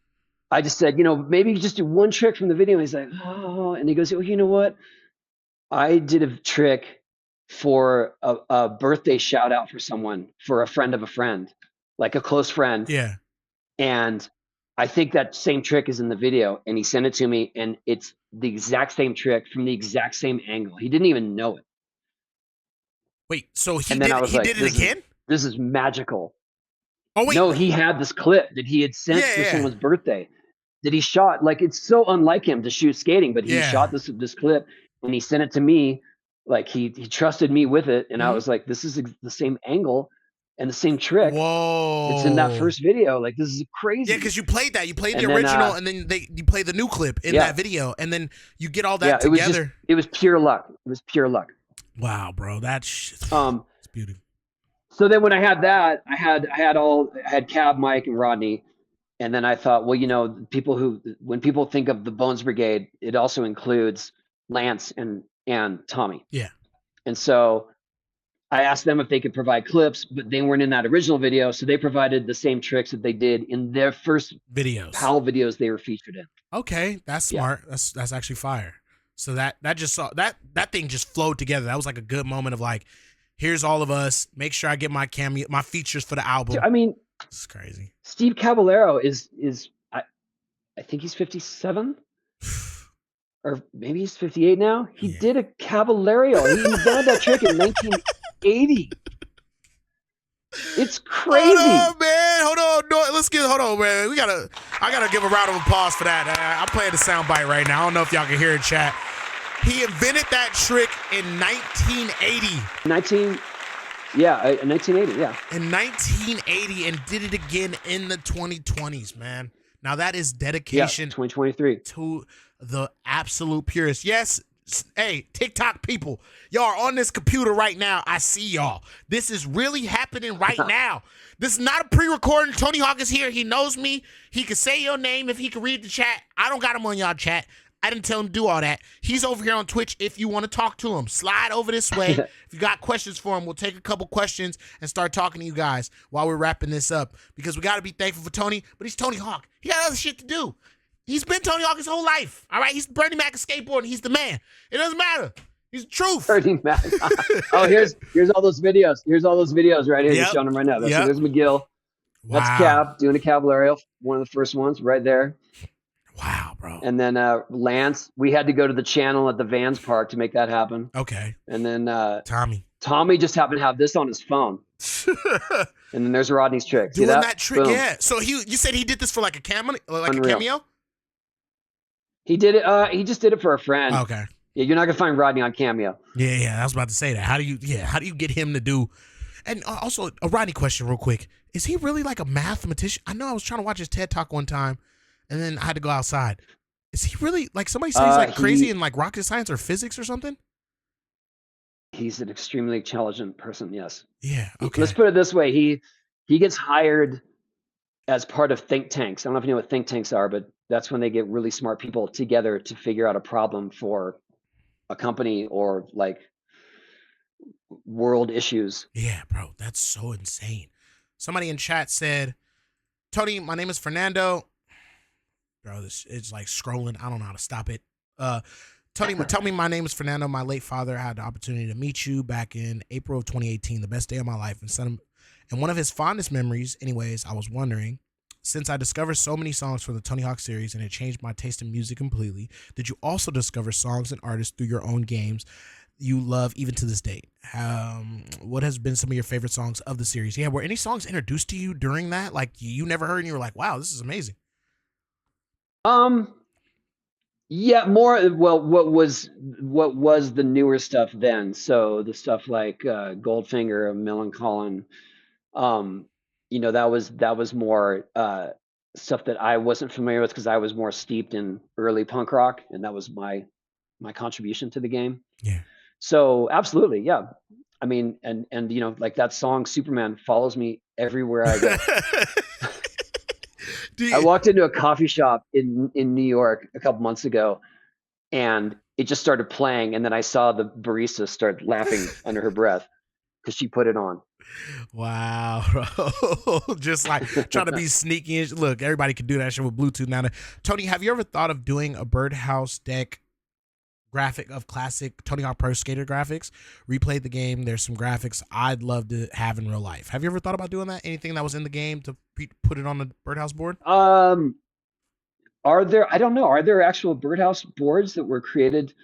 I just said, maybe you just do one trick from the video. And he's like, oh, and he goes, well, you know what? I did a trick for a birthday shout out for someone, for a friend of a friend, like a close friend. Yeah. And I think that same trick is in the video. And he sent it to me, and it's the exact same trick from the exact same angle. He didn't even know it. Wait, so he And then did, I was he like, did it again? This is magical. Oh, wait. No, he had this clip that he had sent for someone's birthday that he shot. Like, it's so unlike him to shoot skating, but he shot this clip and he sent it to me. Like, he trusted me with it. And I was like, this is the same angle and the same trick. Whoa. It's in that first video. Like, this is crazy. Yeah, because you played that. You played the And then, original, and then you play the new clip in that video, and then you get all that together. It was pure luck. It was pure luck. Wow, bro. That's it's beautiful. So then when I had that, I had Cab, Mike, and Rodney. And then I thought, well, when people think of the Bones Brigade, it also includes Lance and Tommy. Yeah. And so I asked them if they could provide clips, but they weren't in that original video. So they provided the same tricks that they did in their first videos, PAL videos they were featured in. Okay. That's smart. Yeah. That's actually fire. So that thing just flowed together. That was like a good moment of like, here's all of us. Make sure I get my cameo, my features for the album. I mean, it's crazy. Steve Caballero is I think he's 57 or maybe he's 58 now. He did a Caballero. He invented that trick in 1980. It's crazy. Hold on, man. Hold on. No, hold on, man. I gotta give a round of applause for that. I'm playing the soundbite right now. I don't know if y'all can hear it, chat. He invented that trick in 1980. 1980, yeah. In 1980, and did it again in the 2020s, man. Now that is dedication 2023 to the absolute purest. Yes, hey, TikTok people, y'all are on this computer right now. I see y'all. This is really happening right now. This is not a pre-recording. Tony Hawk is here. He knows me. He can say your name if he can read the chat. I don't got him on y'all chat. I didn't tell him to do all that. He's over here on Twitch if you want to talk to him. Slide over this way. If you got questions for him, we'll take a couple questions and start talking to you guys while we're wrapping this up. Because we got to be thankful for Tony, but he's Tony Hawk. He got other shit to do. He's been Tony Hawk his whole life. All right? He's Bernie Mac of skateboarding. He's the man. It doesn't matter. He's the truth. Bernie Mac. Oh, here's all those videos. Here's all those videos right here. Yep. You're showing them right now. So Yep. there's McGill. That's Wow. Cap doing a Caballero, one of the first ones right there. Wow, bro. And then Lance, we had to go to the channel at the Vans Park to make that happen. Okay. And then Tommy just happened to have this on his phone. And then there's Rodney's trick. See doing that trick. Boom. Yeah. So you said he did this for like a cameo, like Unreal. a cameo. He did it. He just did it for a friend. Okay. Yeah, you're not gonna find Rodney on Cameo. Yeah. I was about to say that. How do you get him to do? And also a Rodney question, real quick. Is he really like a mathematician? I know I was trying to watch his TED Talk one time, and then I had to go outside. Is he really like somebody says he's like crazy in like rocket science or physics or something? He's an extremely intelligent person. Yes. Yeah. Okay. Let's put it this way. He gets hired as part of think tanks. I don't know if you know what think tanks are, but that's when they get really smart people together to figure out a problem for a company or like world issues. Yeah, bro, that's so insane. Somebody in chat said, Tony, my name is Fernando. Bro, this it's like scrolling. I don't know how to stop it. Tony, tell me my name is Fernando. My late father had the opportunity to meet you back in April of 2018, the best day of my life. And one of his fondest memories, anyways, I was wondering, since I discovered so many songs for the Tony Hawk series and it changed my taste in music completely, did you also discover songs and artists through your own games you love even to this date? What has been some of your favorite songs of the series? Yeah, were any songs introduced to you during that, like you never heard and you were like, wow, this is amazing? Yeah, more. Well, what was the newer stuff then? So the stuff like Goldfinger, Millencolin, that was more stuff that I wasn't familiar with because I was more steeped in early punk rock, and that was my contribution to the game. Yeah. So absolutely, yeah. I mean, and like that song Superman follows me everywhere I go. I walked into a coffee shop in New York a couple months ago, and it just started playing, and then I saw the barista start laughing under her breath because she put it on. Wow, bro. Just like trying to be sneaky. Look, everybody can do that shit with Bluetooth now. Tony, have you ever thought of doing a Birdhouse deck graphic of classic Tony Hawk Pro Skater graphics? Replayed the game. There's some graphics I'd love to have in real life. Have you ever thought about doing that? Anything that was in the game to put it on the Birdhouse board? Are there? I don't know. Are there actual Birdhouse boards that were created?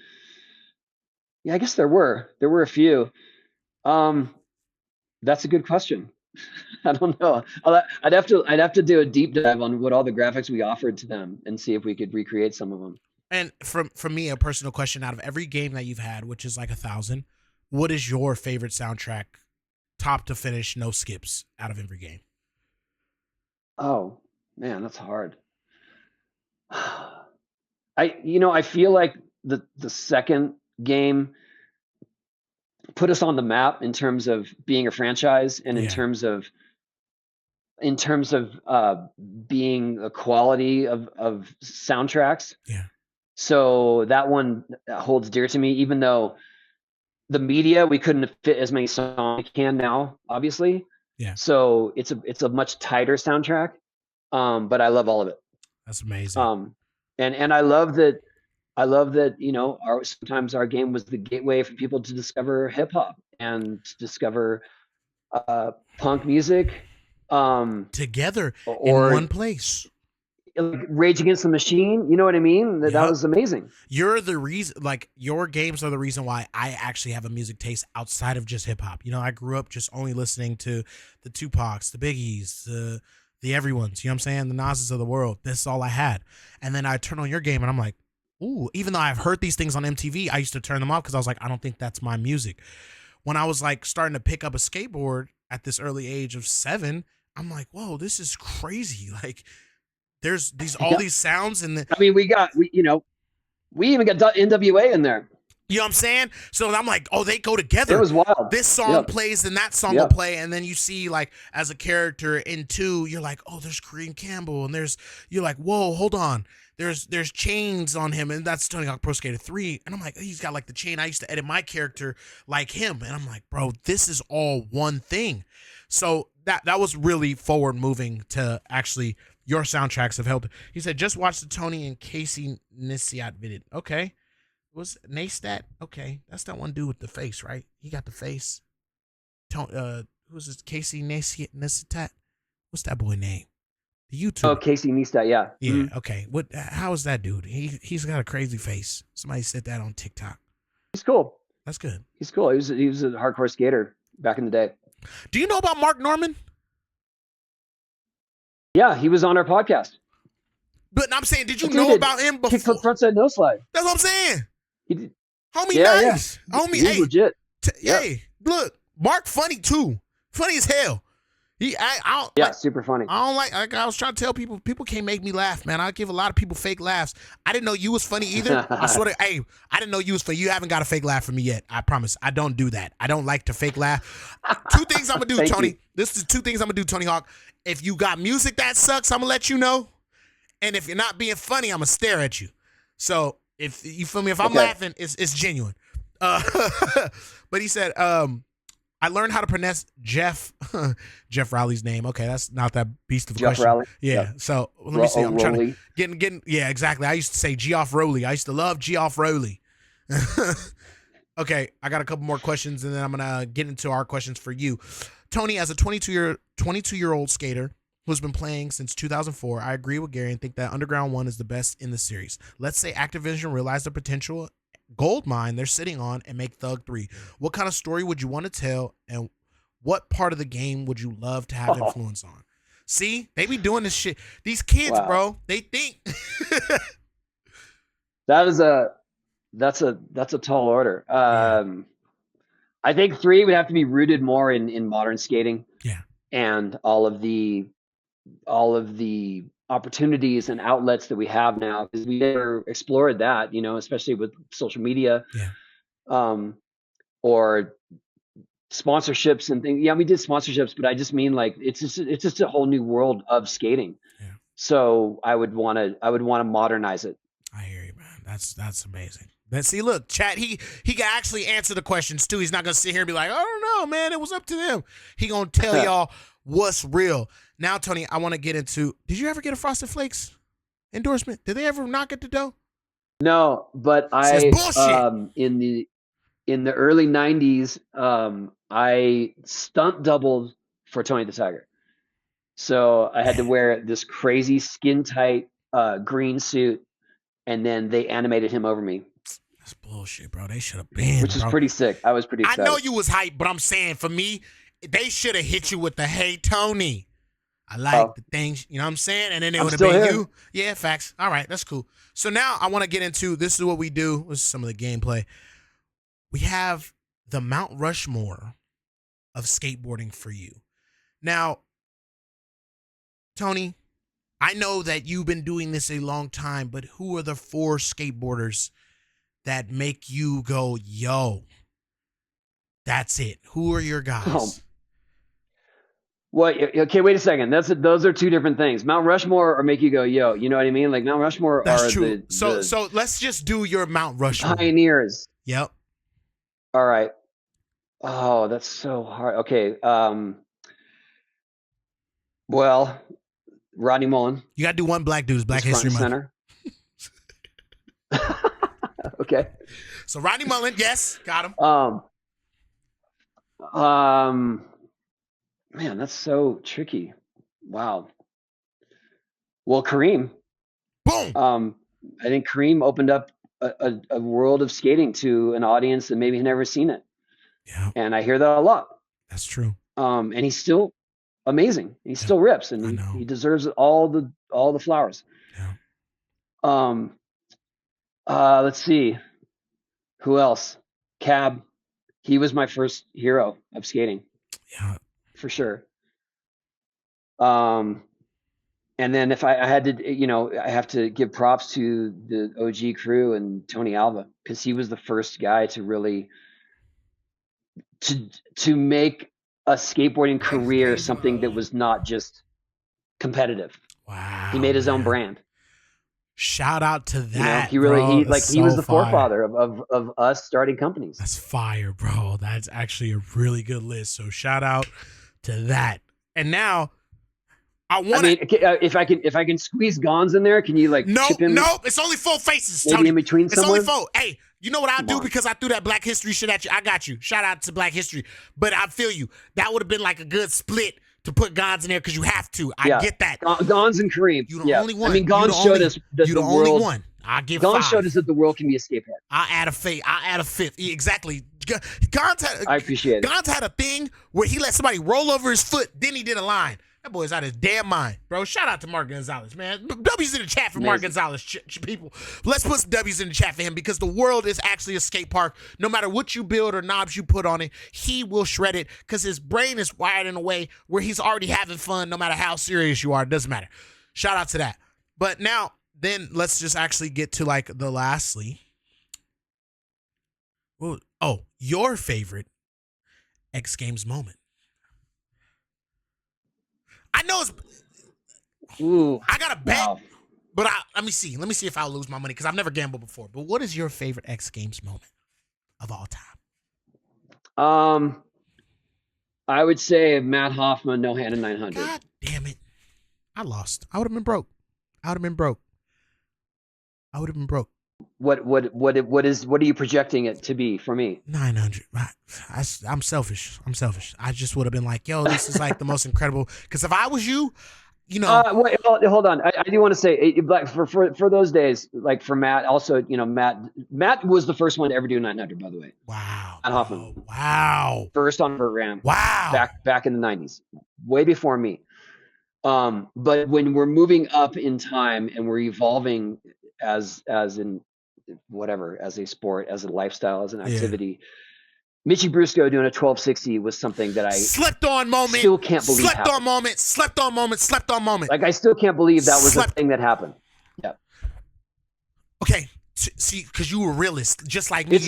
Yeah, I guess there were. There were a few. That's a good question. I don't know. I'd have to do a deep dive on what all the graphics we offered to them and see if we could recreate some of them. And from me, a personal question: out of every game that you've had, which is like 1,000, what is your favorite soundtrack, top to finish, no skips, out of every game? Oh man, that's hard. I feel like the second game put us on the map in terms of being a franchise and in terms of being a quality of soundtracks. Yeah. So that one holds dear to me, even though the media, we couldn't fit as many songs we can now, obviously. Yeah. So it's a much tighter soundtrack. But I love all of it. That's amazing. And I love that sometimes our game was the gateway for people to discover hip hop and to discover punk music together or in one place. Like Rage Against the Machine, you know what I mean? That was amazing. You're the reason, like your games are the reason why I actually have a music taste outside of just hip hop. I grew up just only listening to the Tupacs, the Biggies, the everyone's, you know what I'm saying? The Nas's of the world. That's all I had. And then I turn on your game and I'm like, ooh, even though I've heard these things on MTV, I used to turn them off because I was like, I don't think that's my music. When I was like starting to pick up a skateboard at this early age of 7, I'm like, whoa, this is crazy. Like there's these sounds and we even got NWA in there. You know what I'm saying? So I'm like, oh, they go together. It was wild. This song plays and that song will play. And then you see like as a character in 2, you're like, oh, there's Kareem Campbell. And you're like, whoa, hold on. There's chains on him. And that's Tony Hawk Pro Skater 3. And I'm like, he's got like the chain. I used to edit my character like him. And I'm like, bro, this is all one thing. So that was really forward moving to actually your soundtracks have helped. He said, just watch the Tony and Casey Nissiat video. Okay. Was Nastat? Okay, that's that one dude with the face, right? He got the face. Who's this? Casey Nastat? What's that boy name? The YouTuber. Oh, Casey Neistat, yeah. Yeah. Mhm. Okay. How is that dude? He's got a crazy face. Somebody said that on TikTok. He's cool. That's good. He's cool. He was a hardcore skater back in the day. Do you know about Mark Norman? Yeah, he was on our podcast. But I'm saying, did you Dude, know about him before? Kickflip frontside no slide. That's what I'm saying. He did. Homie, Yeah, nice. yeah. Homie, He's hey, legit. Hey, look, Mark funny too. Funny as hell. I Yeah, super funny. I don't like I was trying to tell people can't make me laugh, man. I give a lot of people fake laughs. I didn't know you was funny either. I swear to, hey, I didn't know you was funny. You haven't got a fake laugh from me yet. I promise. I don't do that. I don't like to fake laugh. Two things I'm gonna do, Thank Tony. you. This is two things I'm gonna do, Tony Hawk. If you got music that sucks, I'm gonna let you know. And if you're not being funny, I'm gonna stare at you. So if you feel me, if I'm laughing, it's genuine. But he said, I learned how to pronounce Jeff Rowley's name. Okay, that's not that beast of a Jeff question. Rowley. Yeah. Yeah. So let me see. I'm trying Rowley. to getting. Yeah, exactly. I used to say Geoff Rowley. I used to love Geoff Rowley. Okay, I got a couple more questions, and then I'm gonna get into our questions for you, Tony. As a 22-year-old skater who's been playing since 2004, I agree with Gary and think that Underground 1 is the best in the series. Let's say Activision realized the potential gold mine they're sitting on and make Thug 3. What kind of story would you want to tell, and what part of the game would you love to have influence on? See, they be doing this shit. These kids, bro, they think. That's a tall order. I think 3 would have to be rooted more in modern skating. Yeah. And all of the opportunities and outlets that we have now, because we never explored that, especially with social media. Yeah. Or sponsorships and things. Yeah, we did sponsorships, but I just mean like it's just a whole new world of skating. Yeah. So I would want to modernize it. I hear you, man. That's amazing. But see, look, chat. He can actually answer the questions too. He's not gonna sit here and be like, I don't know, man. It was up to them. He gonna tell y'all what's real. Now, Tony, I want to get into. Did you ever get a Frosted Flakes endorsement? Did they ever knock at the door? No, but in the early 90s, I stunt doubled for Tony the Tiger. So I had to wear this crazy skin tight green suit, and then they animated him over me. That's bullshit, bro. They should have been. Which is pretty sick. I was pretty excited. I know you was hyped, but I'm saying for me, they should have hit you with the "Hey Tony, I like the things," you know what I'm saying? And then it would have been here. you. Yeah, facts. All right, that's cool. So now I want to get into this is what we do. This is some of the gameplay. We have the Mount Rushmore of skateboarding for you. Now, Tony, I know that you've been doing this a long time, but who are the 4 skateboarders that make you go, yo, that's it? Who are your guys? Well, okay, wait a second. Those are 2 different things. Mount Rushmore or make you go, yo. You know what I mean? Like Mount Rushmore That's are true. the So let's just do your Mount Rushmore. pioneers. Yep. All right. Oh, that's so hard. Okay. Well, Rodney Mullen. You got to do one black dude's Black He's History front Month. and center. Okay. So Rodney Mullen, yes, got him. Man, that's so tricky. Wow. Well, Kareem. Boom. I think Kareem opened up a world of skating to an audience that maybe had never seen it. Yeah. And I hear that a lot. That's true. And he's still amazing. He still rips, and he deserves all the flowers. Yeah. Let's see. Who else? Cab. He was my first hero of skating. Yeah. For sure. And then if I had to, I have to give props to the OG crew and Tony Alva, because he was the first guy to really to make a skateboarding career something that was not just competitive. Wow. He made his own brand. Shout out to that. He really bro. he was the forefather of us starting companies. That's fire, bro. That's actually a really good list. So shout out to that. And now I mean, if I can squeeze Gons in there, can you chip him? Nope. It's only 4 faces, Maybe Tony. in between It's somewhere? only 4. Hey, You know what I'll Come do on. because I threw that Black History shit at you? I got you. Shout out to Black History. But I feel you. That would have been like a good split to put Gons in there because you have to. I get that. Gons and Kareem. You the only one. I mean, Gons showed us that you the the world. only one. I give Gons 5. showed us that the world can be a skate park. I'll add a fifth. Exactly. Gons had, I appreciate it. Gons had a thing where he let somebody roll over his foot, then he did a line. That boy's out of his damn mind, bro. Shout out to Mark Gonzalez, man. W's in the chat for Mark Gonzalez, people. Let's put some W's in the chat for him because the world is actually a skate park. No matter what you build or knobs you put on it, he will shred it because his brain is wired in a way where he's already having fun no matter how serious you are. It doesn't matter. Shout out to that. But now, then let's just actually get to like the lastly. Oh, your favorite X Games moment. I know it's. Ooh, I got a bet, wow. but let me see. Let me see if I'll lose my money because I've never gambled before. But what is your favorite X Games moment of all time? I would say Matt Hoffman, no hand in 900. God damn it! I lost. I would have been broke. I would have been broke. What are you projecting it to be for me? 900. I'm selfish. I just would have been like, yo, this is like the most incredible. Because if I was you, you know. Wait, hold on. I do want to say, like for those days, like for Matt, also, you know, Matt was the first one to ever do 900, by the way. Wow. Matt Hoffman. Oh, wow. First on vert ramp. Wow. Back in the 90s, way before me. But when we're moving up in time and we're evolving as in whatever, as a sport, as a lifestyle, as an activity, Mitchie Brusco doing a 1260 was something that I slept on moment. Still can't believe slept on moment. Like I still can't believe that was a thing that happened. Yeah. Okay. See, because you were realist, just like me.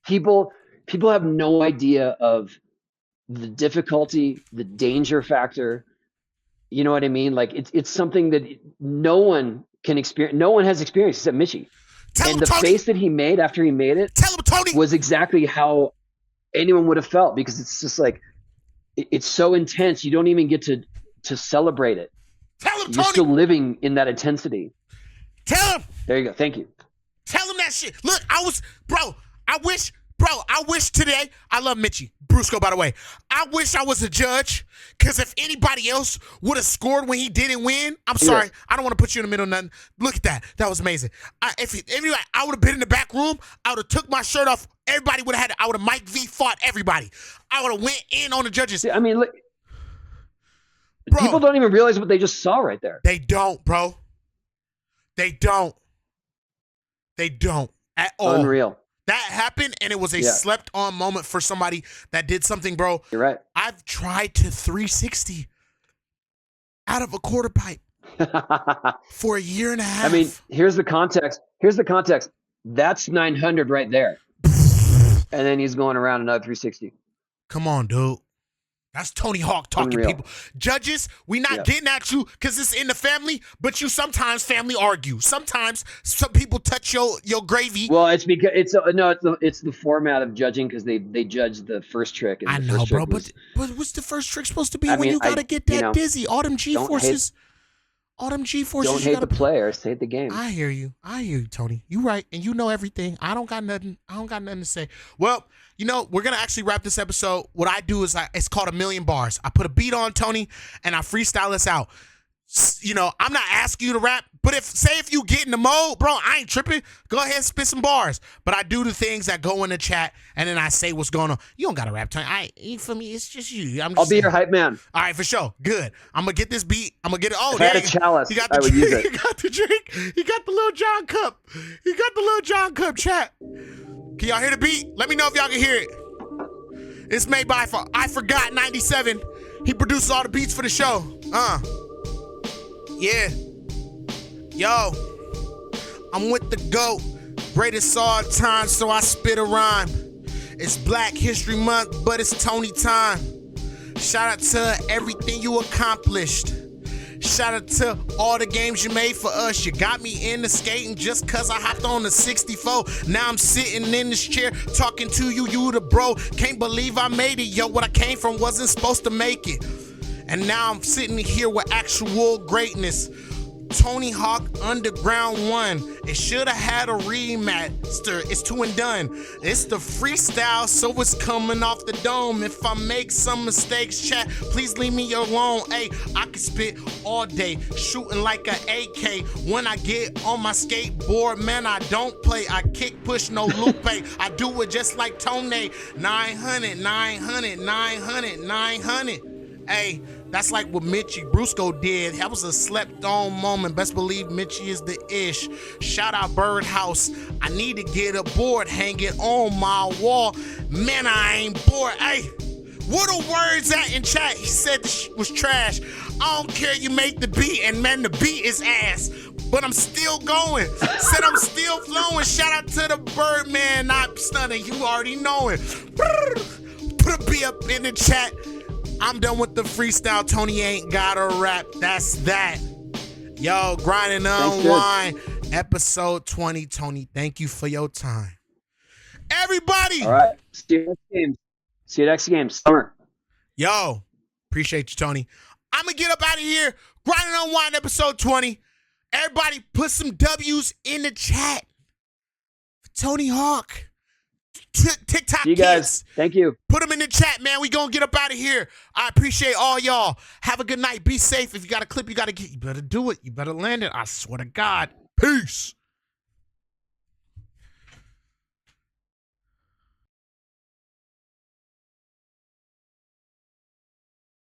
People have no idea of the difficulty, the danger factor. You know what I mean? Like it's something that no one can experience. No one has experienced except Mitchie. And the face that he made after he made it was exactly how anyone would have felt, because it's just like, it's so intense. You don't even get to celebrate it. You're still living in that intensity. Tell him. There you go. Thank you. Tell him that shit. Look, I wish today, I love Mitchie Brusco, by the way. I wish I was a judge, because if anybody else would have scored when he didn't win, I'm sorry. I don't want to put you in the middle of nothing. Look at that. That was amazing. If I would have been in the back room, I would have took my shirt off. Everybody would have I would have Mike V fought everybody. I would have went in on the judges. I mean, look, people don't even realize what they just saw right there. They don't, bro. They don't at all. Unreal. That happened, and it was a slept-on moment for somebody that did something, bro. You're right. I've tried to 360 out of a quarter pipe for a year and a half. I mean, here's the context. That's 900 right there. And then he's going around another 360. Come on, dude. That's Tony Hawk talking, people. Judges, we not getting at you because it's in the family, but you sometimes family argue. Sometimes some people touch your gravy. Well, it's because it's the format of judging, because they judge the first trick. And I know, bro, but what's the first trick supposed to be when you gotta get that dizzy? All them G forces. Don't hate the players, hate the game. I hear you, Tony. You right, and you know everything. I don't got nothing to say. Well, you know, we're gonna actually wrap this episode. What I do is it's called 1,000,000 bars. I put a beat on, Tony, and I freestyle us out. You know, I'm not asking you to rap, but if you get in the mode, bro, I ain't tripping. Go ahead and spit some bars. But I do the things that go in the chat, and then I say what's going on. You don't gotta rap, Tony. For me, it's just you. I'll be your hype man. All right, for sure. Good. I'm gonna get this beat. I'm gonna get it. Oh, if I had a chalice, I would use it. He got the drink. He got the Little John cup. Chat. Can y'all hear the beat? Let me know if y'all can hear it. It's made by I Forgot 97. He produces all the beats for the show. Yeah. Yo. I'm with the GOAT. Greatest all time, so I spit a rhyme. It's Black History Month, but it's Tony time. Shout out to everything you accomplished. Shout out to all the games you made for us. You got me into skating just cause I hopped on the 64. Now I'm sitting in this chair talking to you, you the bro. Can't believe I made it, yo. What I came from wasn't supposed to make it. And now I'm sitting here with actual greatness. Tony Hawk Underground 1. It should have had a remaster. It's 2 and done. It's the freestyle, so it's coming off the dome. If I make some mistakes, chat, please leave me alone. Hey, I can spit all day, shooting like an AK. When I get on my skateboard, man, I don't play. I kick, push, no loop. I do it just like Tony. 900, 900, 900, 900. Hey, that's like what Mitchie BRUSCO did. That was a slept-on moment. Best believe Mitchie is the ish. Shout out Birdhouse. I need to get a board, hang it on my wall. Man, I ain't bored. Hey, what are words at in chat? He said the shit was trash. I don't care, you make the beat, and man, the beat is ass. But I'm still going. Said I'm still flowing. Shout out to the Birdman, not stunning. You already know it. Put a B up in the chat. I'm done with the freestyle. Tony ain't got a rap. That's that. Yo, Grind and Unwind, episode 20. Tony, thank you for your time. Everybody. All right. See you at XGames. See you at XGames. Summer. Yo, appreciate you, Tony. I'm going to get up out of here. Grind and Unwind, episode 20. Everybody put some W's in the chat for Tony Hawk. TikTok you guys. Kids. Thank you. Put them in the chat, man. We gonna get up out of here. I appreciate all y'all. Have a good night. Be safe. If you got a clip, you better do it. You better land it. I swear to God. Peace.